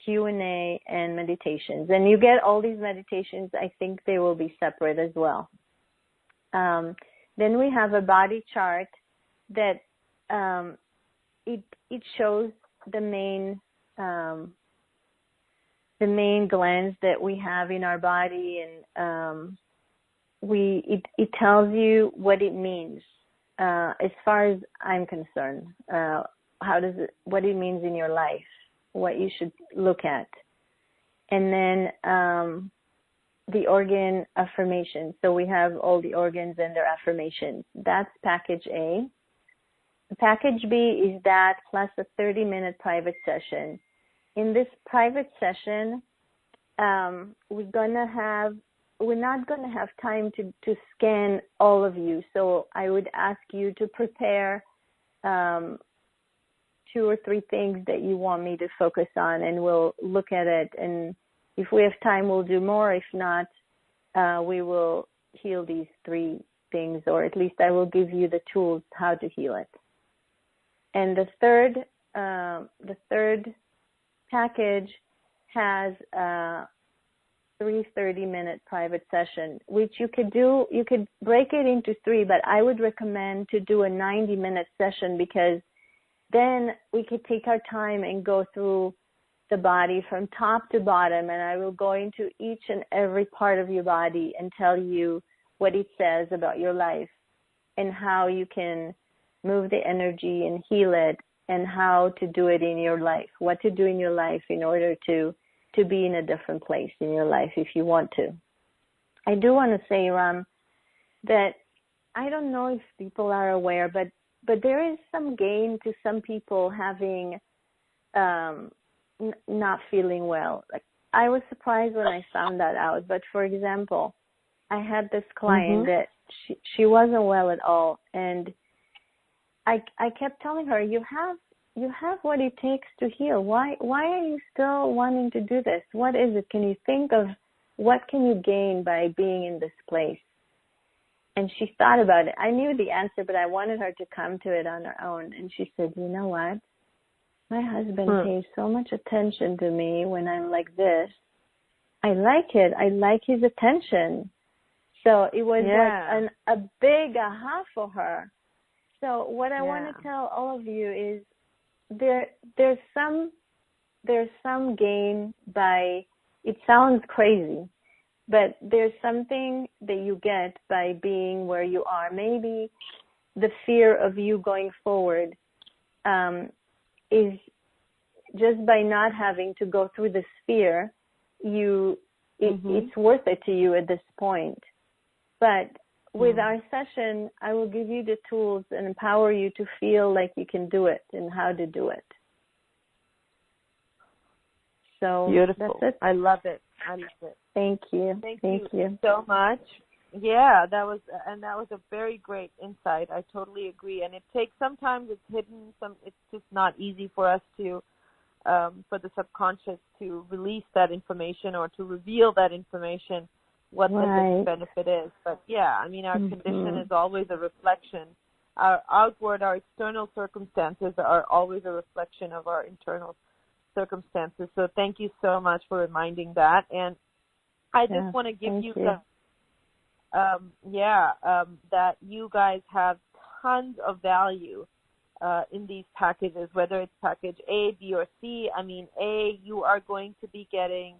Q&A and meditations. And you get all these meditations, I think they will be separate as well. Then we have a body chart that it shows the main glands that we have in our body, and it tells you what it means. As far as I'm concerned, what it means in your life, what you should look at. And then the organ affirmations. So we have all the organs and their affirmations. That's package A. Package B is that plus a 30-minute private session. In this private session, we're not going to have time to scan all of you. So I would ask you to prepare 2 or 3 things that you want me to focus on, and we'll look at it. And if we have time, we'll do more. If not, we will heal these 3 things, or at least I will give you the tools how to heal it. And the third package has 3 30-minute private session, which you could do. You could break it into 3, but I would recommend to do a 90-minute session, because then we could take our time and go through the body from top to bottom, and I will go into each and every part of your body and tell you what it says about your life and how you can move the energy and heal it, and how to do it in your life, what to do in your life in order to be in a different place in your life if you want to. I do want to say, Eram, that I don't know if people are aware, but there is some gain to some people having not feeling well. Like, I was surprised when I found that out. But for example, I had this client that she wasn't well at all, and I kept telling her, you have what it takes to heal. Why are you still wanting to do this? What is it? Can you think of what can you gain by being in this place? And she thought about it. I knew the answer, but I wanted her to come to it on her own. And she said, you know what? My husband pays so much attention to me when I'm like this. I like it. I like his attention. So it was like a big aha for her. So what I want to tell all of you is there's some gain by, it sounds crazy, but there's something that you get by being where you are. Maybe the fear of you going forward is just by not having to go through this fear, it's worth it to you at this point. But with our session, I will give you the tools and empower you to feel like you can do it and how to do it. So beautiful. That's it. I love it. Thank you. Thank you so much. Yeah, that was a very great insight. I totally agree. And it takes sometimes it's hidden. It's just not easy for us to, for the subconscious to release that information or to reveal that information, what the benefit is. But yeah, I mean, our condition is always a reflection our external circumstances are always a reflection of our internal circumstances. So thank you so much for reminding that. And I just want to give you that you guys have tons of value in these packages, whether it's package A, B, or C. I mean, A, you are going to be getting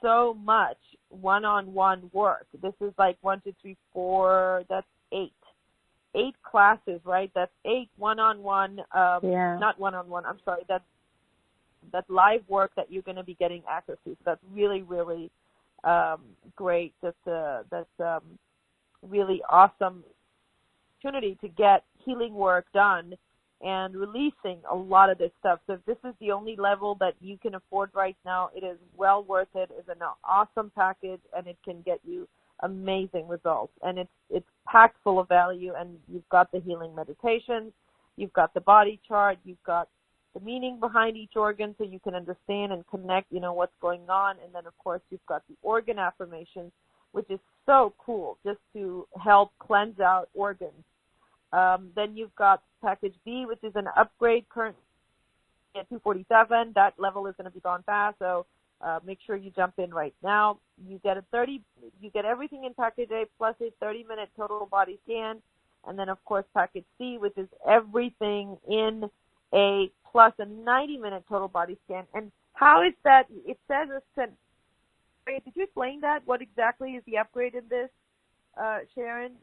so much one-on-one work. This is like 1, 2, 3, 4, that's 8. 8 classes, right? That's 8 one-on-one, not one-on-one, I'm sorry, that's live work that you're going to be getting access to. So that's really, really great. That's really awesome opportunity to get healing work done and releasing a lot of this stuff. So if this is the only level that you can afford right now, it is well worth it. It's an awesome package, and it can get you amazing results. And it's packed full of value, and you've got the healing meditations, you've got the body chart, you've got the meaning behind each organ so you can understand and connect, what's going on. And then, of course, you've got the organ affirmations, which is so cool, just to help cleanse out organs. Then you've got package B, which is an upgrade currently at $247. That level is going to be gone fast, so make sure you jump in right now. You get everything in package A plus a 30-minute total body scan, and then of course package C, which is everything in A plus a 90-minute total body scan. And how is that? It says did you explain that? What exactly is the upgrade in this, Sharon?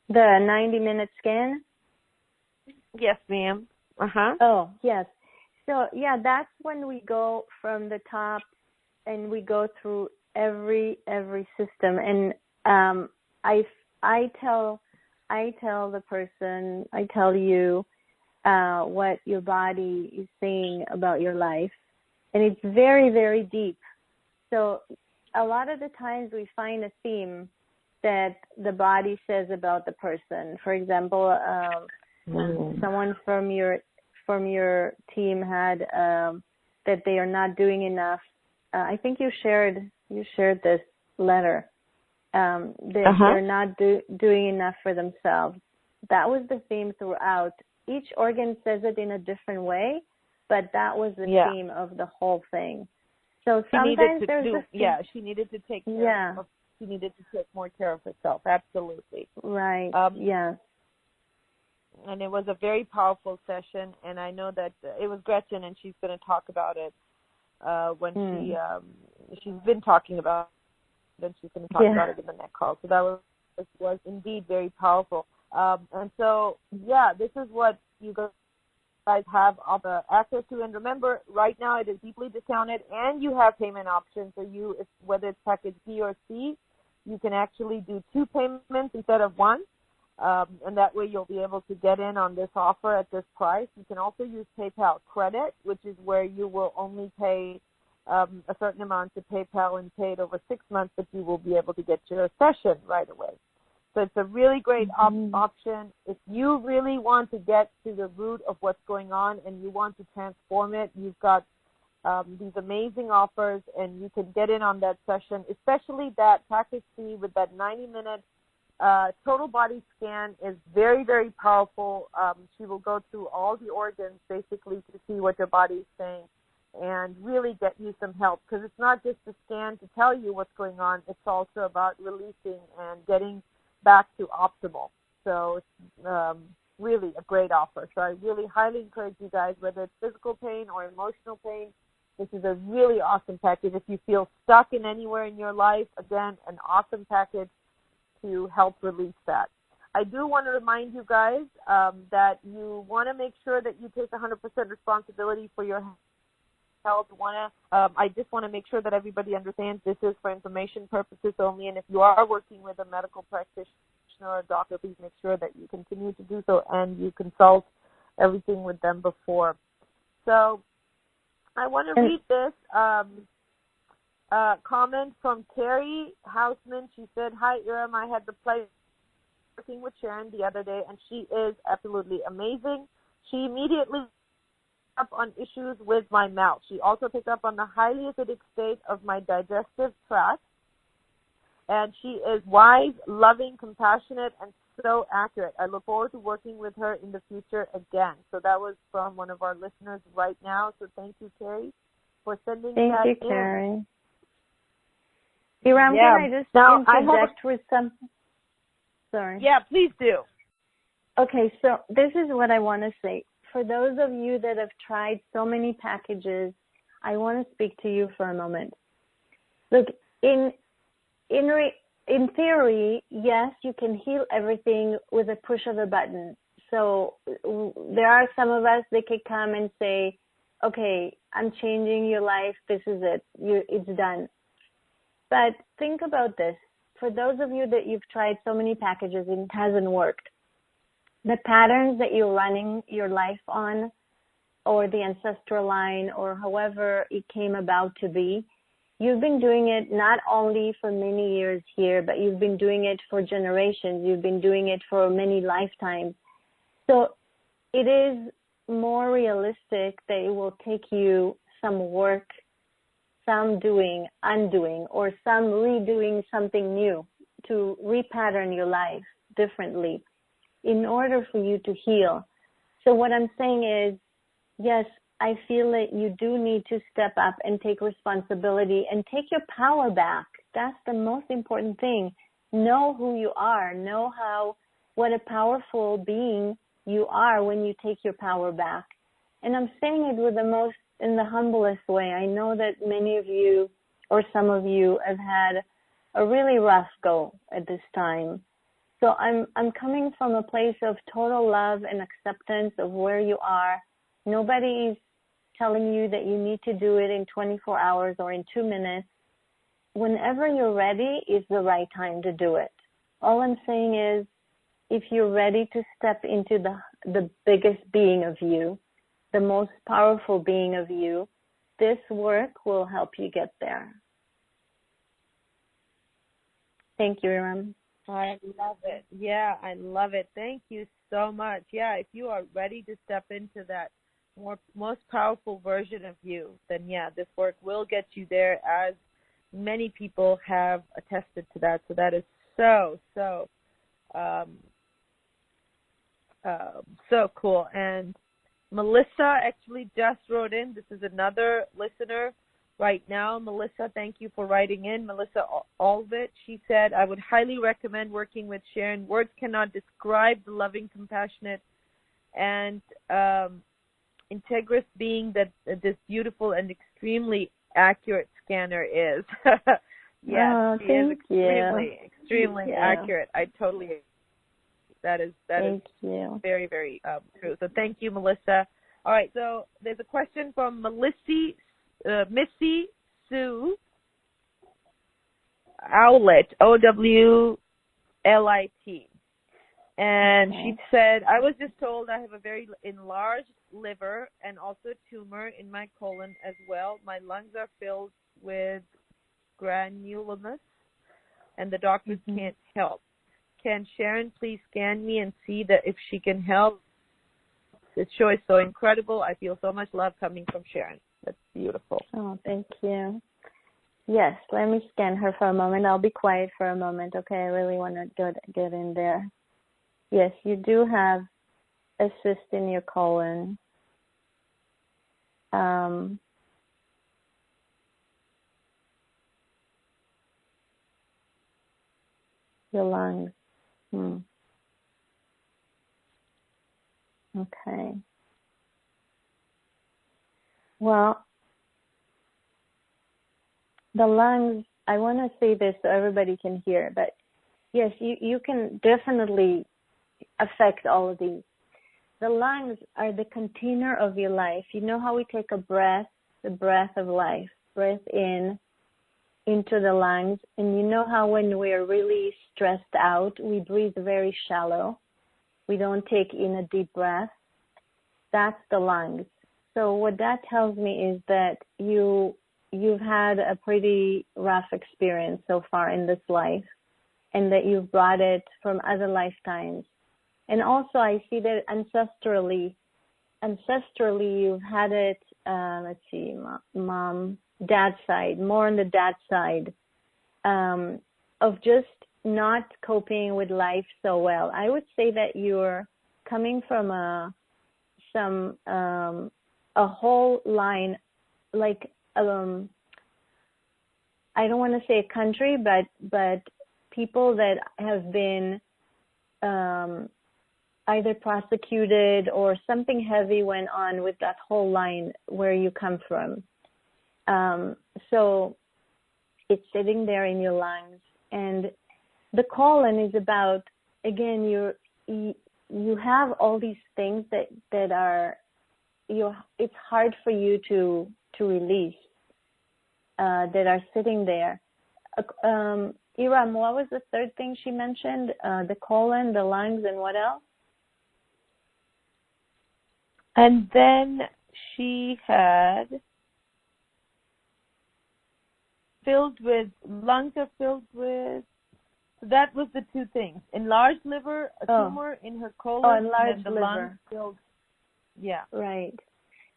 The 90-minute scan? Yes, ma'am. Oh, yes. So, that's when we go from the top and we go through every system. And I tell the person, I tell you what your body is saying about your life. And it's very, very deep. So a lot of the times we find a theme that the body says about the person. For example, someone from your team had that they are not doing enough. I think you shared this letter. They're not doing enough for themselves. That was the theme throughout. Each organ says it in a different way, but that was the theme of the whole thing. So sometimes she needed to take care of. She needed to take more care of herself. Absolutely. Right. And it was a very powerful session, and I know that it was Gretchen, and she's going to talk about it when she's been talking about it, and she's going to talk about it in the next call. So that was indeed very powerful. And so, this is what you guys have access to. And remember, right now it is deeply discounted, and you have payment options. So whether it's package B or C, you can actually do 2 payments instead of 1. And that way you'll be able to get in on this offer at this price. You can also use PayPal credit, which is where you will only pay a certain amount to PayPal and pay it over 6 months, but you will be able to get your session right away. So it's a really great option. If you really want to get to the root of what's going on and you want to transform it, you've got these amazing offers, and you can get in on that session, especially that package C with that 90-minute total body scan is very, very powerful. She will go through all the organs basically to see what your body is saying and really get you some help, because it's not just a scan to tell you what's going on. It's also about releasing and getting back to optimal. So it's really a great offer. So I really highly encourage you guys, whether it's physical pain or emotional pain, this is a really awesome package. If you feel stuck in anywhere in your life, again, an awesome package to help release that. I do want to remind you guys that you want to make sure that you take 100% responsibility for your health. I just want to make sure that everybody understands this is for information purposes only, and if you are working with a medical practitioner or a doctor, please make sure that you continue to do so and you consult everything with them before. So I want to read this comment from Carrie Hausman. She said, "Hi, Eram. I had the pleasure of working with Sharon the other day, and she is absolutely amazing. She immediately picked up on issues with my mouth. She also picked up on the highly acidic state of my digestive tract. And she is wise, loving, compassionate, and so accurate. I look forward to working with her in the future again. So that was from one of our listeners right now. So thank you, Carrie, for sending that in. Thank you, Carrie. Eram, can I just interject with something? Sorry. Yeah, please do. Okay, so this is what I want to say. For those of you that have tried so many packages, I want to speak to you for a moment. Look, in theory, yes, you can heal everything with a push of a button. So there are some of us that could come and say, okay, I'm changing your life. This is it. It's done. But think about this. For those of you that you've tried so many packages and it hasn't worked, the patterns that you're running your life on, or the ancestral line, or however it came about to be, you've been doing it not only for many years here, but you've been doing it for generations. You've been doing it for many lifetimes. So it is more realistic that it will take you some work, some doing, undoing, or some redoing something new to repattern your life differently in order for you to heal. So what I'm saying is, yes, I feel that you do need to step up and take responsibility and take your power back. That's the most important thing. Know who you are. Know what a powerful being you are when you take your power back. And I'm saying it in the humblest way. I know that many of you or some of you have had a really rough go at this time. So I'm coming from a place of total love and acceptance of where you are. Nobody is telling you that you need to do it in 24 hours or in 2 minutes. Whenever you're ready is the right time to do it. All I'm saying is, if you're ready to step into the biggest being of you, the most powerful being of you, this work will help you get there. Thank you, Eram. I love it. Yeah, I love it. Thank you so much. Yeah, if you are ready to step into that most powerful version of you, then yeah, this work will get you there, as many people have attested to that. So that is so cool. And Melissa actually just wrote in. This is another listener right now. Melissa, thank you for writing in. Melissa Alvit, she said, I would highly recommend working with Sharon. Words cannot describe the loving, compassionate, and integrous being that this beautiful and extremely accurate scanner is. Yes, she is extremely accurate. I totally agree. That is very, very true. So thank you, Melissa. All right, so there's a question from Missy Sue Owlet, Owlit. And she said, I was just told I have a very enlarged liver and also a tumor in my colon as well. My lungs are filled with granulomas, and the doctors can't help. Can Sharon please scan me and see that if she can help? This show is so incredible. I feel so much love coming from Sharon. That's beautiful. Oh, thank you. Yes, let me scan her for a moment. I'll be quiet for a moment, okay? I really want to get in there. Yes, you do have a cyst in your colon. Your lungs. Okay. Well, the lungs, I want to say this so everybody can hear, but yes, you can definitely affect all of these. The lungs are the container of your life. You know how we take a breath, the breath of life, breath in, into the lungs, and you know how when we're really stressed out, we breathe very shallow. We don't take in a deep breath. That's the lungs. So what that tells me is that you've had a pretty rough experience so far in this life, and that you've brought it from other lifetimes. And also I see that ancestrally you've had it, let's see, mom, dad's side, more on the dad's side. just not coping with life so well. I would say that you're coming from a whole line, like I don't want to say a country, but people that have been either prosecuted or something heavy went on with that whole line where you come from. So it's sitting there in your lungs, and the colon is about, again, you have all these things that are, it's hard for you to release, that are sitting there. Eram, what was the third thing she mentioned? The colon, the lungs, and what else? And then she had lungs are filled with, so that was the two things. Enlarged liver, a tumor in her colon, enlarged and the liver. lungs filled. Yeah. Right.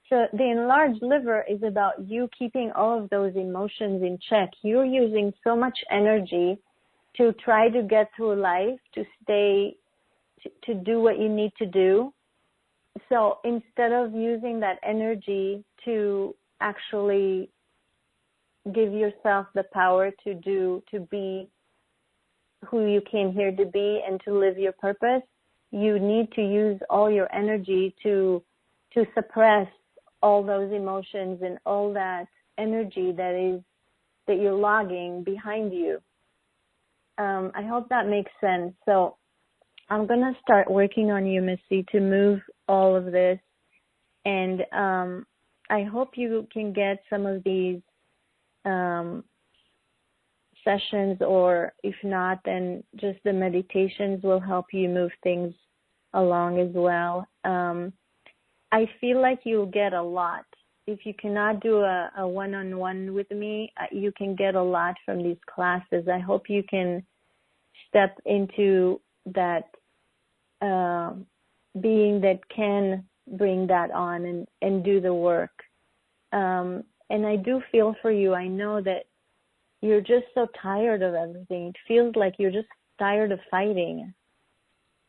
So the enlarged liver is about you keeping all of those emotions in check. You're using so much energy to try to get through life, to stay, to do what you need to do. So instead of using that energy to actually give yourself the power to be who you came here to be and to live your purpose, you need to use all your energy to suppress all those emotions and all that energy that you're logging behind you. I hope that makes sense. So I'm going to start working on you, Missy, to move all of this. And I hope you can get some of these sessions, or if not, then just the meditations will help you move things along as well. I feel like you'll get a lot. If you cannot do a one-on-one with me, you can get a lot from these classes. I hope you can step into that being that can bring that on and do the work. And I do feel for you. I know that you're just so tired of everything. It feels like you're just tired of fighting.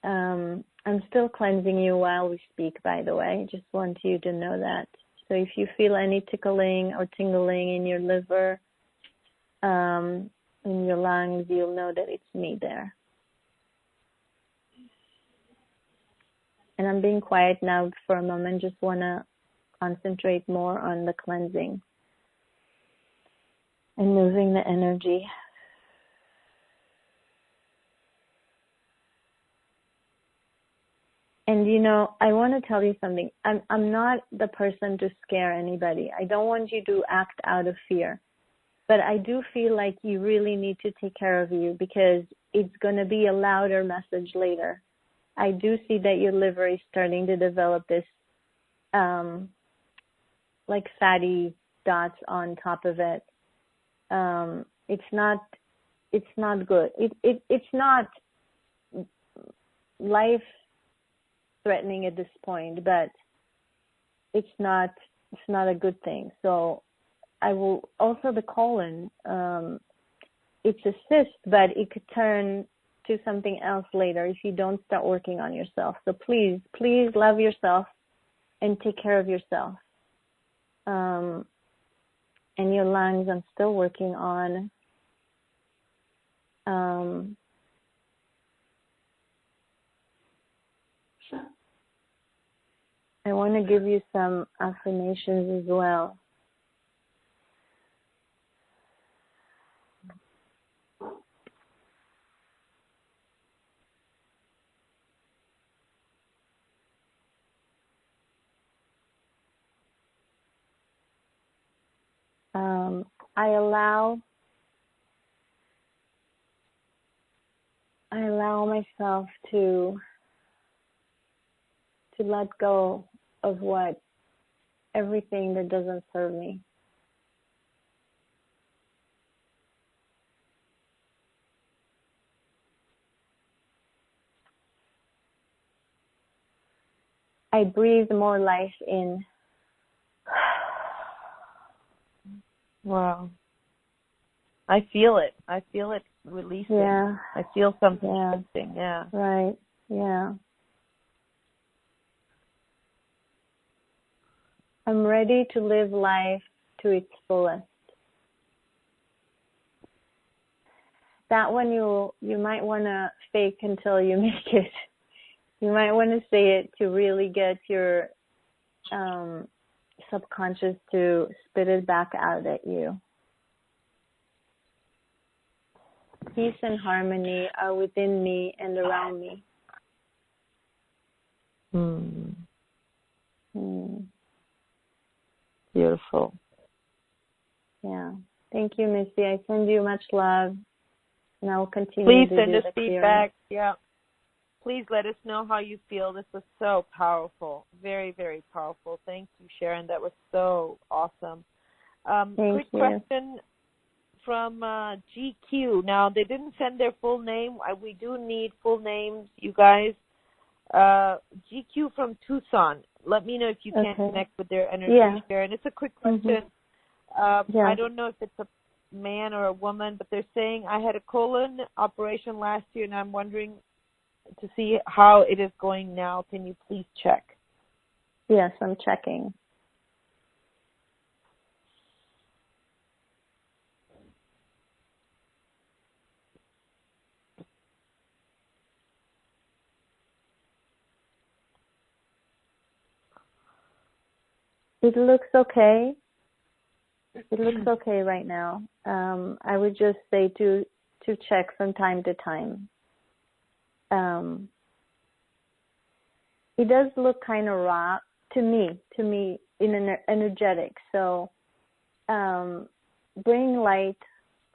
I'm still cleansing you while we speak, by the way. Just want you to know that. So if you feel any tickling or tingling in your liver, in your lungs, you'll know that it's me there. And I'm being quiet now for a moment. Just want to concentrate more on the cleansing and moving the energy. And, I want to tell you something. I'm not the person to scare anybody. I don't want you to act out of fear. But I do feel like you really need to take care of you, because it's going to be a louder message later. I do see that your liver is starting to develop this like fatty dots on top of it. It's not good. It's not life threatening at this point, but it's not a good thing. So I will also, the colon, it's a cyst, but it could turn to something else later if you don't start working on yourself. So please love yourself and take care of yourself. And your lungs, I'm still working on. I want to give you some affirmations as well. I allow myself to let go of everything that doesn't serve me. I breathe more life in. Wow. I feel it releasing. Yeah. I feel something shifting. Yeah. Right. Yeah. I'm ready to live life to its fullest. That one you might want to fake until you make it. You might want to say it to really get your subconscious to spit it back out at you. Peace and harmony are within me and around me. Beautiful. Yeah. Thank you, Missy. I send you much love, and I will continue to do the clearing. Please send us feedback. Yeah. Please let us know how you feel. This was so powerful. Very, very powerful. Thank you, Sharon. That was so awesome. Quick question from GQ. Now, they didn't send their full name. We do need full names, you guys. GQ from Tucson. Let me know if you can connect with their energy, Sharon. It's a quick question. I don't know if it's a man or a woman, but they're saying I had a colon operation last year, and I'm wondering to see how it is going now. Can you please check? Yes, I'm checking. It looks okay. It looks okay right now. I would just say to check from time to time. It does look kind of raw to me in an energetic. So bring light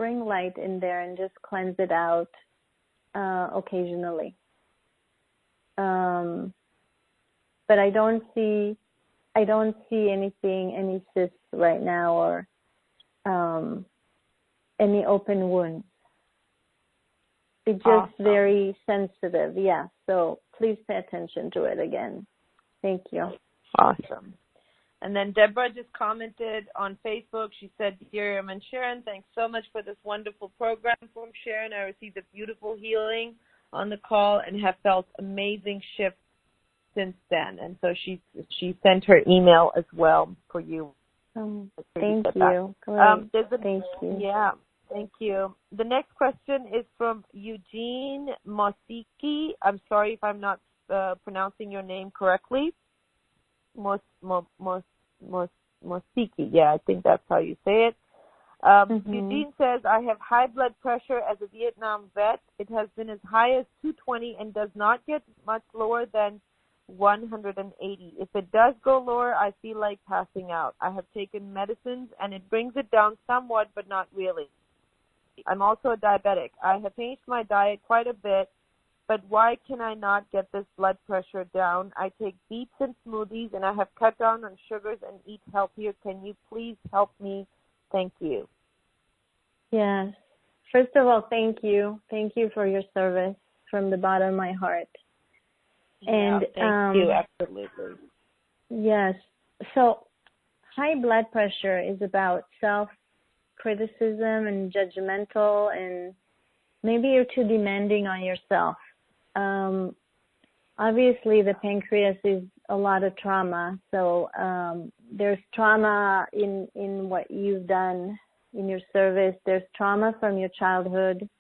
in there and just cleanse it out occasionally. But I don't see anything, any cysts right now, or any open wounds. It's just very sensitive, so please pay attention to it again. Thank you. Awesome. And then Deborah just commented on Facebook. She said, "Dear Eram and Sharon, thanks so much for this wonderful program from Sharon. I received a beautiful healing on the call and have felt amazing shifts since then." And so she sent her email as well for you. Thank you. Thank you. Yeah, thank you. The next question is from Eugene Mosiki. I'm sorry if I'm not pronouncing your name correctly. Mosiki. Yeah, I think that's how you say it. Eugene says, I have high blood pressure as a Vietnam vet. It has been as high as 220 and does not get much lower than 180. If it does go lower, I feel like passing out. I have taken medicines and it brings it down somewhat, but not really. I'm also a diabetic. I have changed my diet quite a bit, but why can I not get this blood pressure down? I take beets and smoothies, and I have cut down on sugars and eat healthier. Can you please help me? Thank you. Yes. First of all, thank you. Thank you for your service from the bottom of my heart. And thank you, absolutely. Yes. So high blood pressure is about self-criticism and judgmental, and maybe you're too demanding on yourself. Obviously, the pancreas is a lot of trauma. So there's trauma in what you've done in your service. There's trauma from your childhood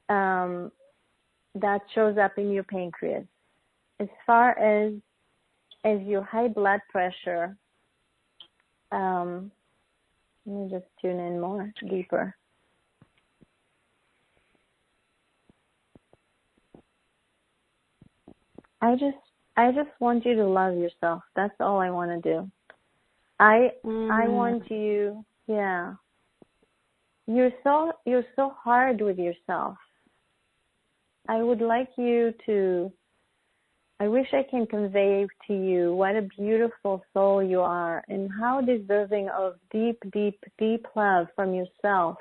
that shows up in your pancreas. As far as your high blood pressure, let me just tune in more deeper. I just want you to love yourself. That's all I want to do. I want you, yeah. You're so hard with yourself. I would like you to, I wish I can convey to you what a beautiful soul you are and how deserving of deep, deep, deep love from yourself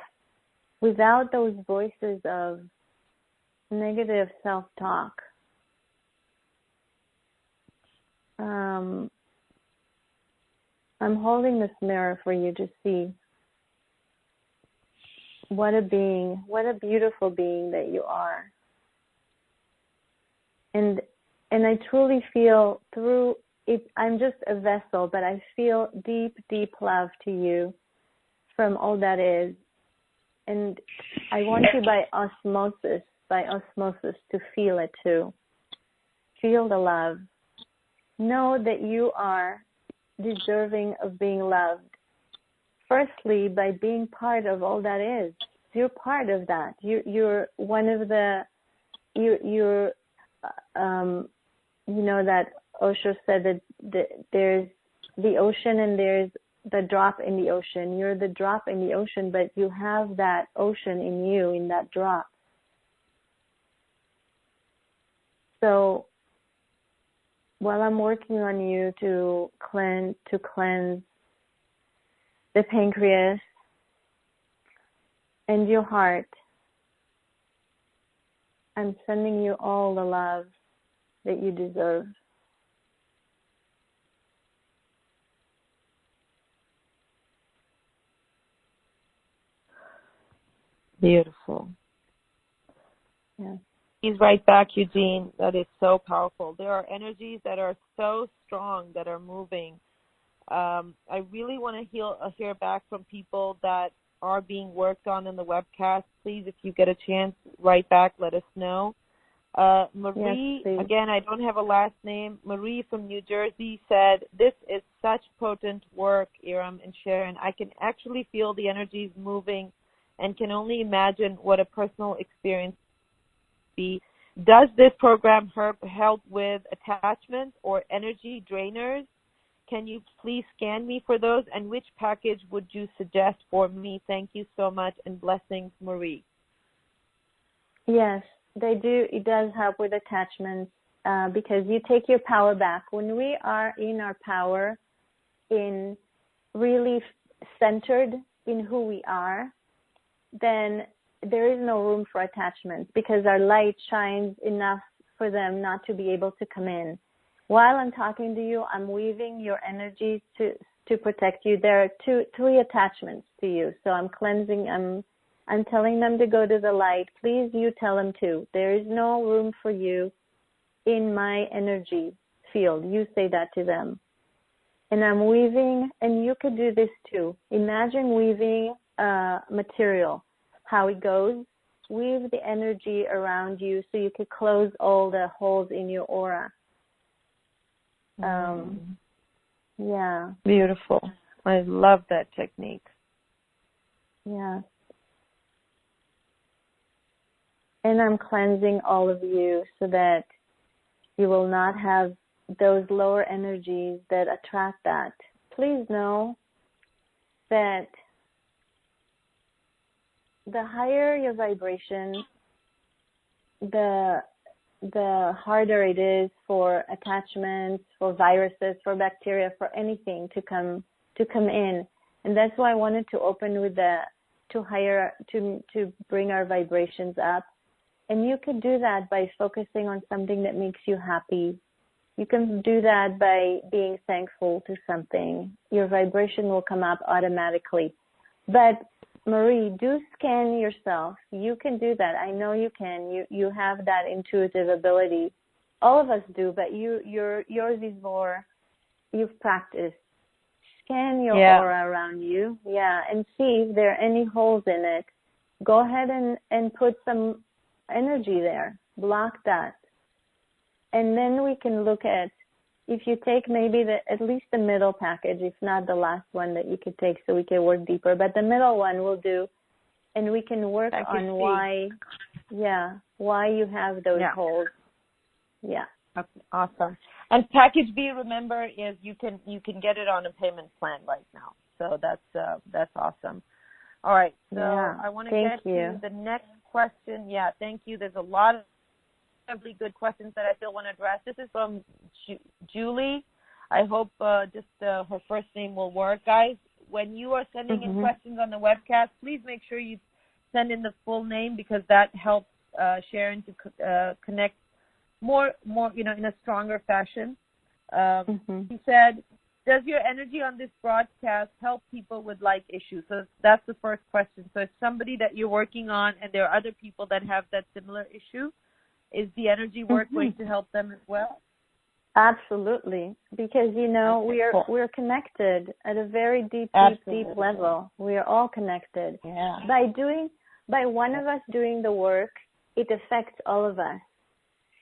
without those voices of negative self-talk. I'm holding this mirror for you to see. What a being. What a beautiful being that you are. And I truly feel through it, I'm just a vessel, but I feel deep, deep love to you from all that is. And I want you by osmosis to feel it too. Feel the love. Know that you are deserving of being loved. Firstly, by being part of all that is. You're part of that. You're one of the, you're you know that Osho said that there's the ocean and there's the drop in the ocean. You're the drop in the ocean, but you have that ocean in you, in that drop. So while I'm working on you to cleanse the pancreas and your heart, I'm sending you all the love that you deserve. Beautiful. Yeah. He's right back, Eugene. That is so powerful. There are energies that are so strong that are moving. I really want to hear back from people that are being worked on in the webcast. Please, if you get a chance, write back. Let us know. Marie, yes, again, I don't have a last name. Marie from New Jersey said, "This is such potent work, Eram and Sharon. I can actually feel the energies moving and can only imagine what a personal experience be. Does this program help with attachments or energy drainers? Can you please scan me for those? And which package would you suggest for me? Thank you so much and blessings, Marie." Yes, they do. It does help with attachments because you take your power back. When we are in our power, in really centered in who we are, then there is no room for attachments because our light shines enough for them not to be able to come in. While I'm talking to you, I'm weaving your energies to protect you. There are three attachments to you. So I'm cleansing, I'm telling them to go to the light. Please, you tell them to. There is no room for you in my energy field. You say that to them. And I'm weaving, and you could do this too. Imagine weaving material, how it goes. Weave the energy around you so you could close all the holes in your aura. Yeah. Beautiful. I love that technique. Yeah. And I'm cleansing all of you so that you will not have those lower energies that attract that. Please know that the higher your vibration, the harder it is for attachments, for viruses, for bacteria, for anything to come in. And that's why I wanted to open with to bring our vibrations up. And you can do that by focusing on something that makes you happy. You can do that by being thankful to something. Your vibration will come up automatically. But Marie, do scan yourself. You can do that. I know you can. You have that intuitive ability. All of us do, but yours is more, you've practiced. Scan your aura around you, and see if there are any holes in it. Go ahead and put some energy there. Block that. And then we can look at, if you take maybe at least the middle package, if not the last one that you could take so we can work deeper, but the middle one will do, and we can work on why you have those holes. Yeah. Okay, awesome. And package B, remember, is you can get it on a payment plan right now. So that's awesome. All right. So I want to get to the next question. Yeah, thank you. There's a lot of really good questions that I still want to address. This is from Julie. I hope just her first name will work. Guys, when you are sending in questions on the webcast, please make sure you send in the full name because that helps Sharon to connect more, in a stronger fashion. He said, does your energy on this broadcast help people with like issues? So that's the first question. So it's somebody that you're working on and there are other people that have that similar issue. Is the energy work going to help them as well? Absolutely, because we're connected at a very deep level. We are all connected. Yeah. By one of us doing the work, it affects all of us.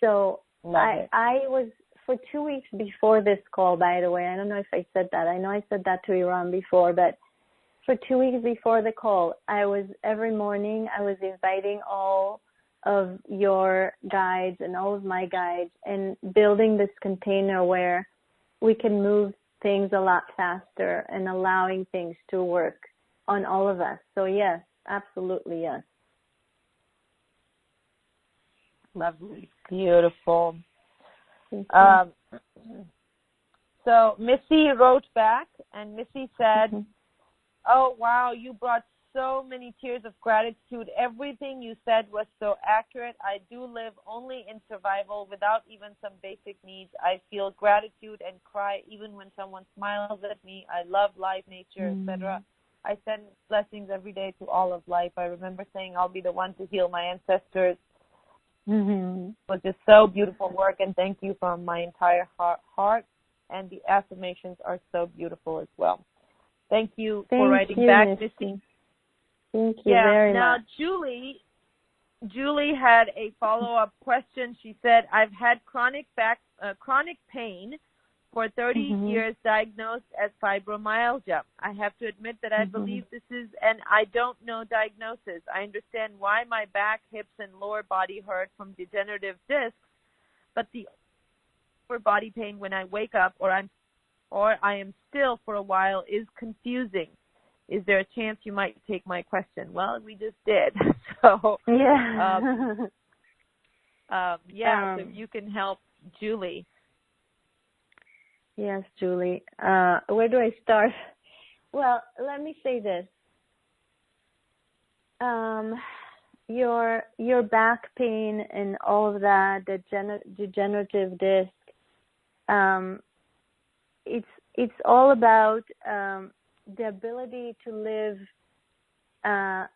So I was, for 2 weeks before this call, by the way, I don't know if I said that. I know I said that to Eram before, but for 2 weeks before the call, every morning I was inviting all of your guides and all of my guides and building this container where we can move things a lot faster and allowing things to work on all of us. So yes, absolutely yes. Lovely. Beautiful. So Missy wrote back, and Missy said, oh, wow, you brought so many tears of gratitude. Everything you said was so accurate. I do live only in survival without even some basic needs. I feel gratitude and cry even when someone smiles at me. I love life, nature, etc. I send blessings every day to all of life. I remember saying I'll be the one to heal my ancestors. It was just so beautiful work, and thank you from my entire heart. And the affirmations are so beautiful as well. Thank you for writing back, Missy. Thank you very much. Now, Julie had a follow-up question. She said, I've had chronic pain for 30 years, diagnosed as fibromyalgia. I have to admit that I believe this is an I don't know diagnosis. I understand why my back, hips, and lower body hurt from degenerative discs, but the upper body pain when I wake up or I am still for a while is confusing. Is there a chance you might take my question? Well, we just did. So, so if you can help Julie. Yes, Julie. Where do I start? Well, let me say this. Your back pain and all of that, the degenerative disc, it's all about the ability to live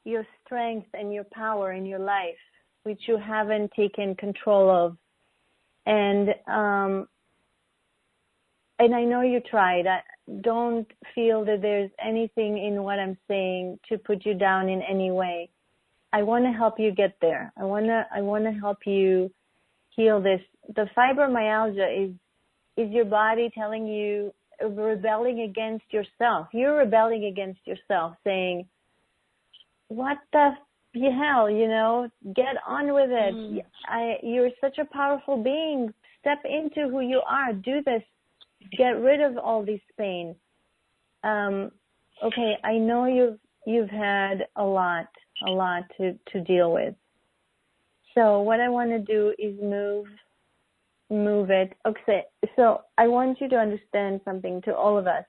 your strength and your power in your life, which you haven't taken control of. And I know you tried. Don't feel that there's anything in what I'm saying to put you down in any way. I want to help you get there. I want to help you heal this. The fibromyalgia is your body telling you, rebelling against yourself. You're rebelling against yourself, saying, what the hell, get on with it. You're such a powerful being. Step into who you are. Do this. Get rid of all this pain. Okay, I know you've had a lot to deal with. So what I want to do is move it. Okay, so I want you to understand something to all of us.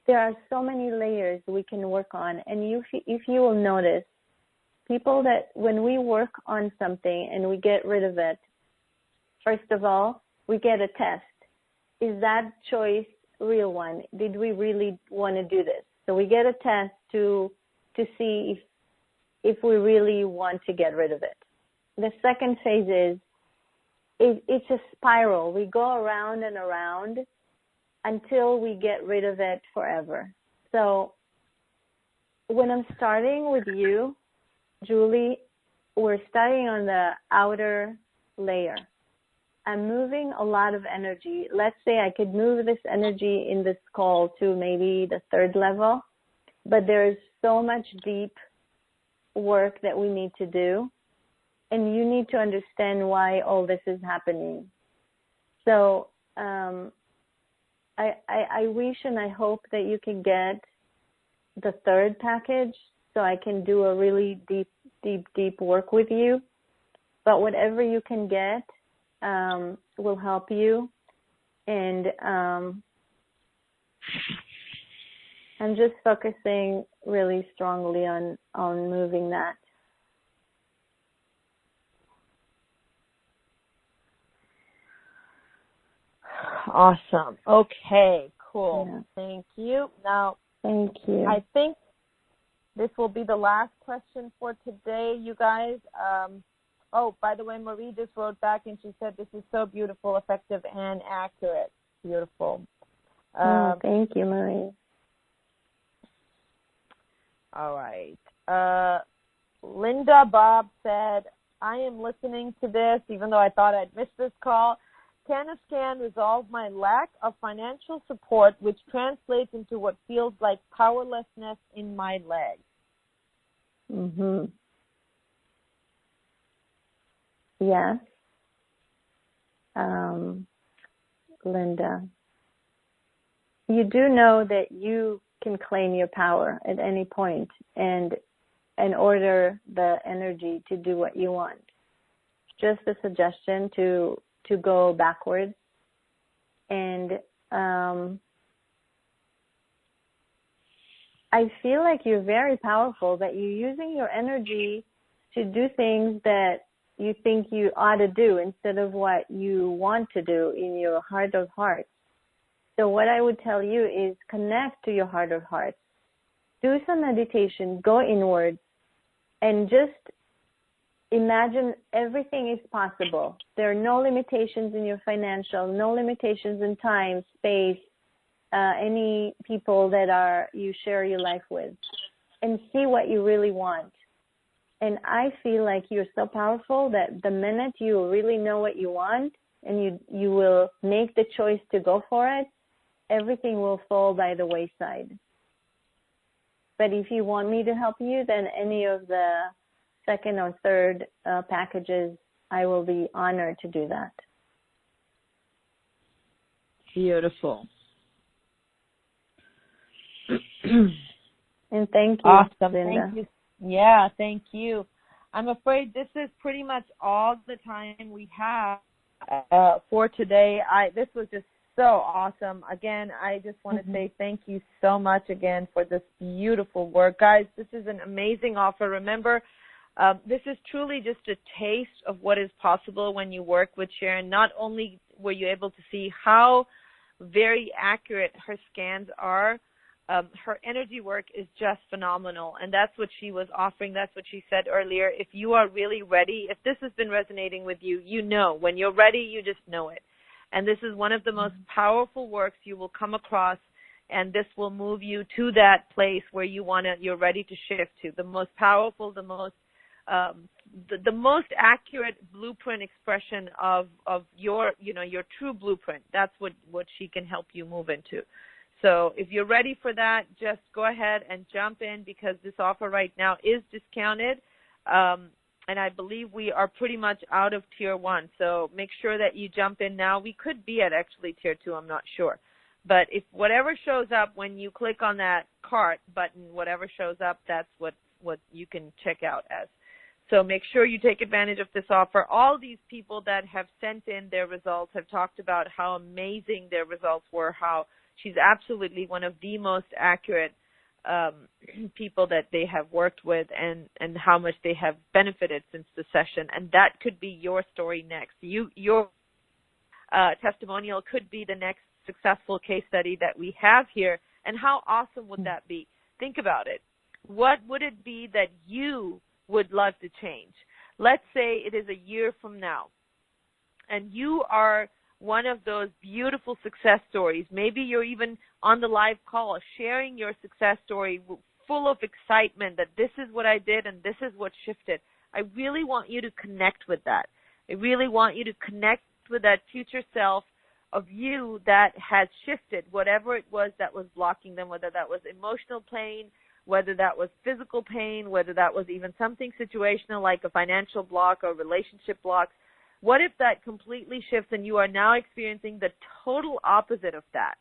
There are so many layers we can work on, and if you will notice, people that when we work on something and we get rid of it, first of all, we get a test. Is that choice real one? Did we really want to do this? So we get a test to see if we really want to get rid of it. The second phase is it's a spiral. We go around and around until we get rid of it forever. So when I'm starting with you, Julie, we're starting on the outer layer. I'm moving a lot of energy. Let's say I could move this energy in this call to maybe the third level, but there's so much deep work that we need to do, and you need to understand why all this is happening. So I wish and I hope that you can get the third package so I can do a really deep work with you. But whatever you can get will help you. And I'm just focusing really strongly on moving that. Awesome. Okay, cool. Yeah. Thank you. Now, thank you. I think this will be the last question for today, you guys. Oh, by the way, Marie just wrote back and she said this is so beautiful, effective, and accurate. Beautiful. Thank you, Marie. All right. Linda Bob said, I am listening to this even though I thought I'd missed this call. Can a scan resolve my lack of financial support, which translates into what feels like powerlessness in my legs? Mm-hmm. Yes. Linda, you do know that you can claim your power at any point and order the energy to do what you want. Just a suggestion to go backwards. And I feel like you're very powerful, that you're using your energy to do things that you think you ought to do instead of what you want to do in your heart of hearts. So what I would tell you is connect to your heart of hearts. Do some meditation, go inward, and just imagine everything is possible. There are no limitations in your financial, no limitations in time, space, any people that you share your life with, and see what you really want. And I feel like you're so powerful that the minute you really know what you want and you will make the choice to go for it, everything will fall by the wayside. But if you want me to help you, then any of the second or third packages, I will be honored to do that. Beautiful. And thank you, awesome. Linda. Thank you. Yeah, thank you. I'm afraid this is pretty much all the time we have for today. This was just so awesome. Again, I just want to say thank you so much again for this beautiful work. Guys, this is an amazing offer. Remember, this is truly just a taste of what is possible when you work with Sharon. Not only were you able to see how very accurate her scans are, her energy work is just phenomenal, and that's what she was offering. That's what she said earlier. If you are really ready, if this has been resonating with you, you know. When you're ready, you just know it. And this is one of the most powerful works you will come across, and this will move you to that place where you're ready to shift to. The most powerful, the most accurate blueprint expression of your true blueprint. That's what she can help you move into. So if you're ready for that, just go ahead and jump in, because this offer right now is discounted. And I believe we are pretty much out of Tier 1. So make sure that you jump in now. We could be at actually Tier 2, I'm not sure. But if whatever shows up when you click on that cart button, whatever shows up, that's what you can check out as. So make sure you take advantage of this offer. All these people that have sent in their results have talked about how amazing their results were, how she's absolutely one of the most accurate people that they have worked with, and how much they have benefited since the session. And that could be your story next. Your testimonial could be the next successful case study that we have here. And how awesome would that be? Think about it. What would it be that you would love to change? Let's say it is a year from now, and you are one of those beautiful success stories. Maybe you're even on the live call sharing your success story full of excitement that this is what I did and this is what shifted. I really want you to connect with that. I really want you to connect with that future self of you that has shifted, whatever it was that was blocking them, whether that was emotional pain, whether that was physical pain, whether that was even something situational like a financial block or relationship block. What if that completely shifts and you are now experiencing the total opposite of that?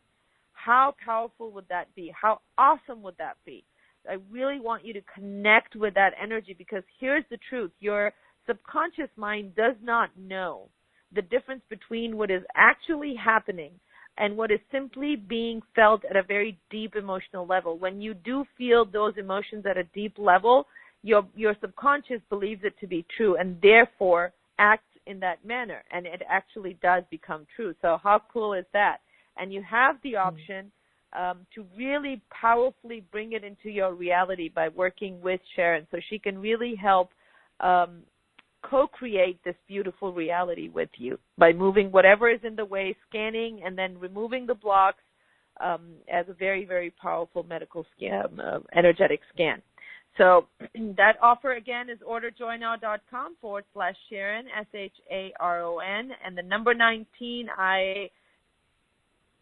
How powerful would that be? How awesome would that be? I really want you to connect with that energy, because here's the truth. Your subconscious mind does not know the difference between what is actually happening and what is simply being felt at a very deep emotional level. When you do feel those emotions at a deep level, your subconscious believes it to be true and therefore acts in that manner, and it actually does become true. So how cool is that? And you have the option to really powerfully bring it into your reality by working with Sharon, so she can really help co-create this beautiful reality with you by moving whatever is in the way, scanning, and then removing the blocks as a very, very powerful medical scan, energetic scan. So that offer, again, is orderjoynow.com/Sharon, SHARON, and the number 19. I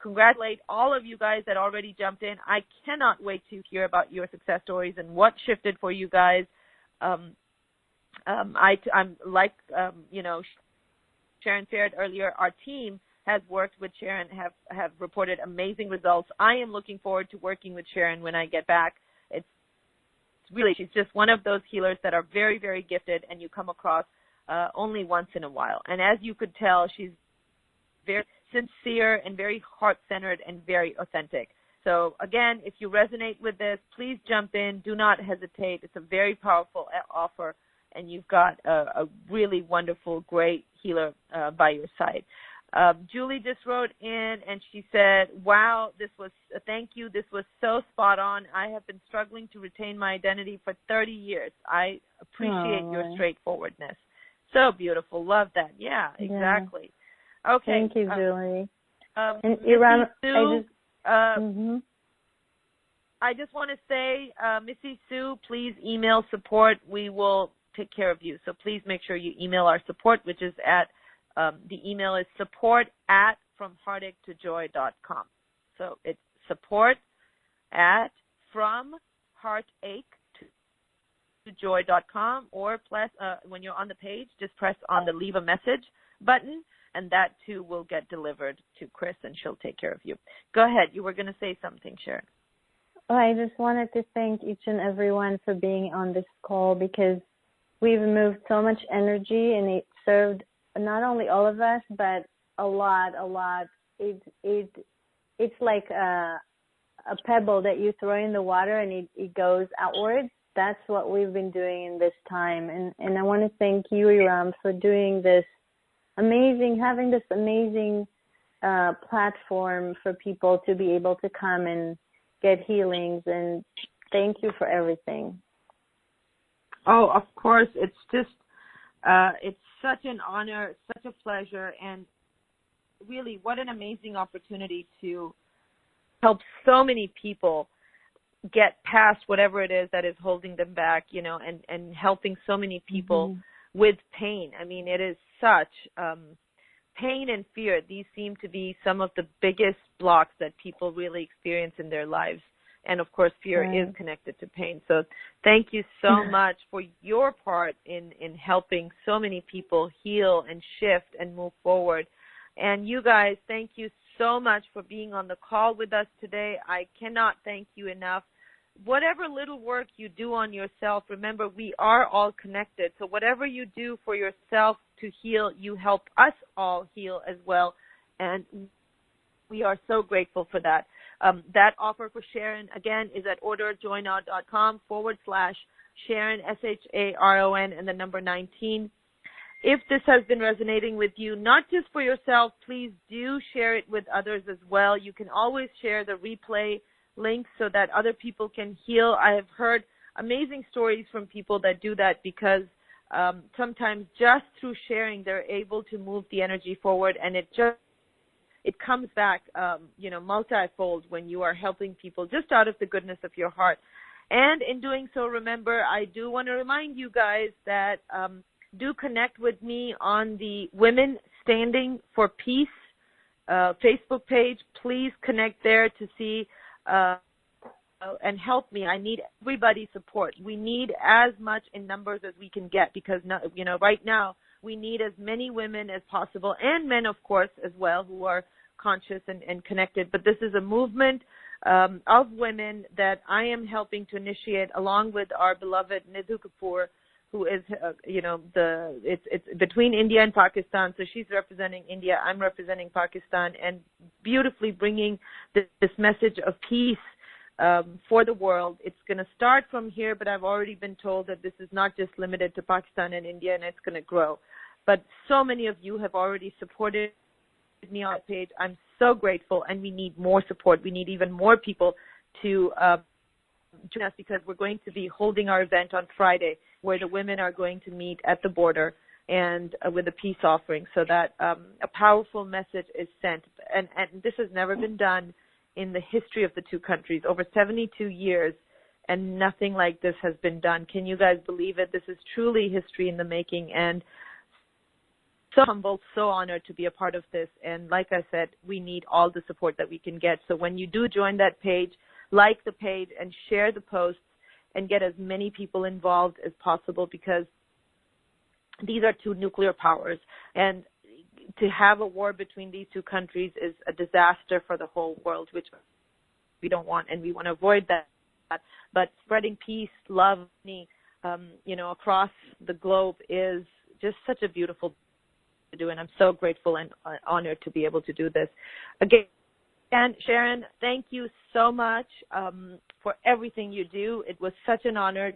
congratulate all of you guys that already jumped in. I cannot wait to hear about your success stories and what shifted for you guys. I'm like, Sharon shared earlier, our team has worked with Sharon, have reported amazing results. I am looking forward to working with Sharon when I get back. Really, she's just one of those healers that are very, very gifted, and you come across only once in a while. And as you could tell, she's very sincere and very heart-centered and very authentic. So, again, if you resonate with this, please jump in. Do not hesitate. It's a very powerful offer, and you've got a really wonderful, great healer by your side. Julie just wrote in, and she said, wow, thank you. This was so spot on. I have been struggling to retain my identity for 30 years. I appreciate your straightforwardness. So beautiful. Love that. Yeah, exactly. Okay. Thank you, Julie. And Eram, I just want to say, Missy Sue, please email support. We will take care of you. So please make sure you email our support, which is at the email is support@fromheartache-to-joy.com. So it's support@fromheartache-to-joy.com, or plus, when you're on the page, just press on the leave a message button, and that too will get delivered to Chris, and she'll take care of you. Go ahead. You were going to say something, Sharon. Oh, I just wanted to thank each and everyone for being on this call, because we've moved so much energy, and it served not only all of us, but a lot. It's like a pebble that you throw in the water and it goes outwards. That's what we've been doing in this time. And I want to thank you, Eram, for doing this having this amazing platform for people to be able to come and get healings. And thank you for everything. Oh, of course. It's just, it's such an honor, such a pleasure, and really what an amazing opportunity to help so many people get past whatever it is that is holding them back, and helping so many people with pain. I mean, it is such pain and fear. These seem to be some of the biggest blocks that people really experience in their lives. And, of course, fear is connected to pain. So thank you so much for your part in helping so many people heal and shift and move forward. And you guys, thank you so much for being on the call with us today. I cannot thank you enough. Whatever little work you do on yourself, remember, we are all connected. So whatever you do for yourself to heal, you help us all heal as well. And we are so grateful for that. That offer for Sharon, again, is at orderjoynow.com/Sharon, SHARON, and the number 19. If this has been resonating with you, not just for yourself, please do share it with others as well. You can always share the replay link so that other people can heal. I have heard amazing stories from people that do that, because sometimes just through sharing, they're able to move the energy forward, and it comes back, multifold when you are helping people just out of the goodness of your heart. And in doing so, remember, I do want to remind you guys that do connect with me on the Women Standing for Peace Facebook page. Please connect there to see and help me. I need everybody's support. We need as much in numbers as we can get, because right now we need as many women as possible, and men, of course, as well, who are conscious and connected. But this is a movement of women that I am helping to initiate, along with our beloved Nidhu Kapoor, who is, it's between India and Pakistan. So she's representing India, I'm representing Pakistan, and beautifully bringing this message of peace for the world. It's going to start from here, but I've already been told that this is not just limited to Pakistan and India, and it's going to grow. But so many of you have already supported me on the page. I'm so grateful, and we need more support. We need even more people to join us, because we're going to be holding our event on Friday, where the women are going to meet at the border and with a peace offering, so that a powerful message is sent. And this has never been done in the history of the two countries, over 72 years, and nothing like this has been done. Can you guys believe it? This is truly history in the making, and so humbled, so honored to be a part of this. And like I said, we need all the support that we can get. So when you do join that page, like the page and share the posts and get as many people involved as possible, because these are two nuclear powers. And to have a war between these two countries is a disaster for the whole world, which we don't want, and we want to avoid that. But spreading peace, love, across the globe is just such a beautiful thing to do, and I'm so grateful and honored to be able to do this. Again, Sharon, thank you so much for everything you do. It was such an honor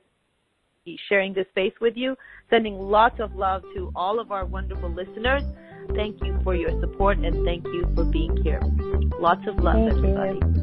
sharing this space with you, sending lots of love to all of our wonderful listeners. Thank you for your support, and thank you for being here. Lots of love, everybody.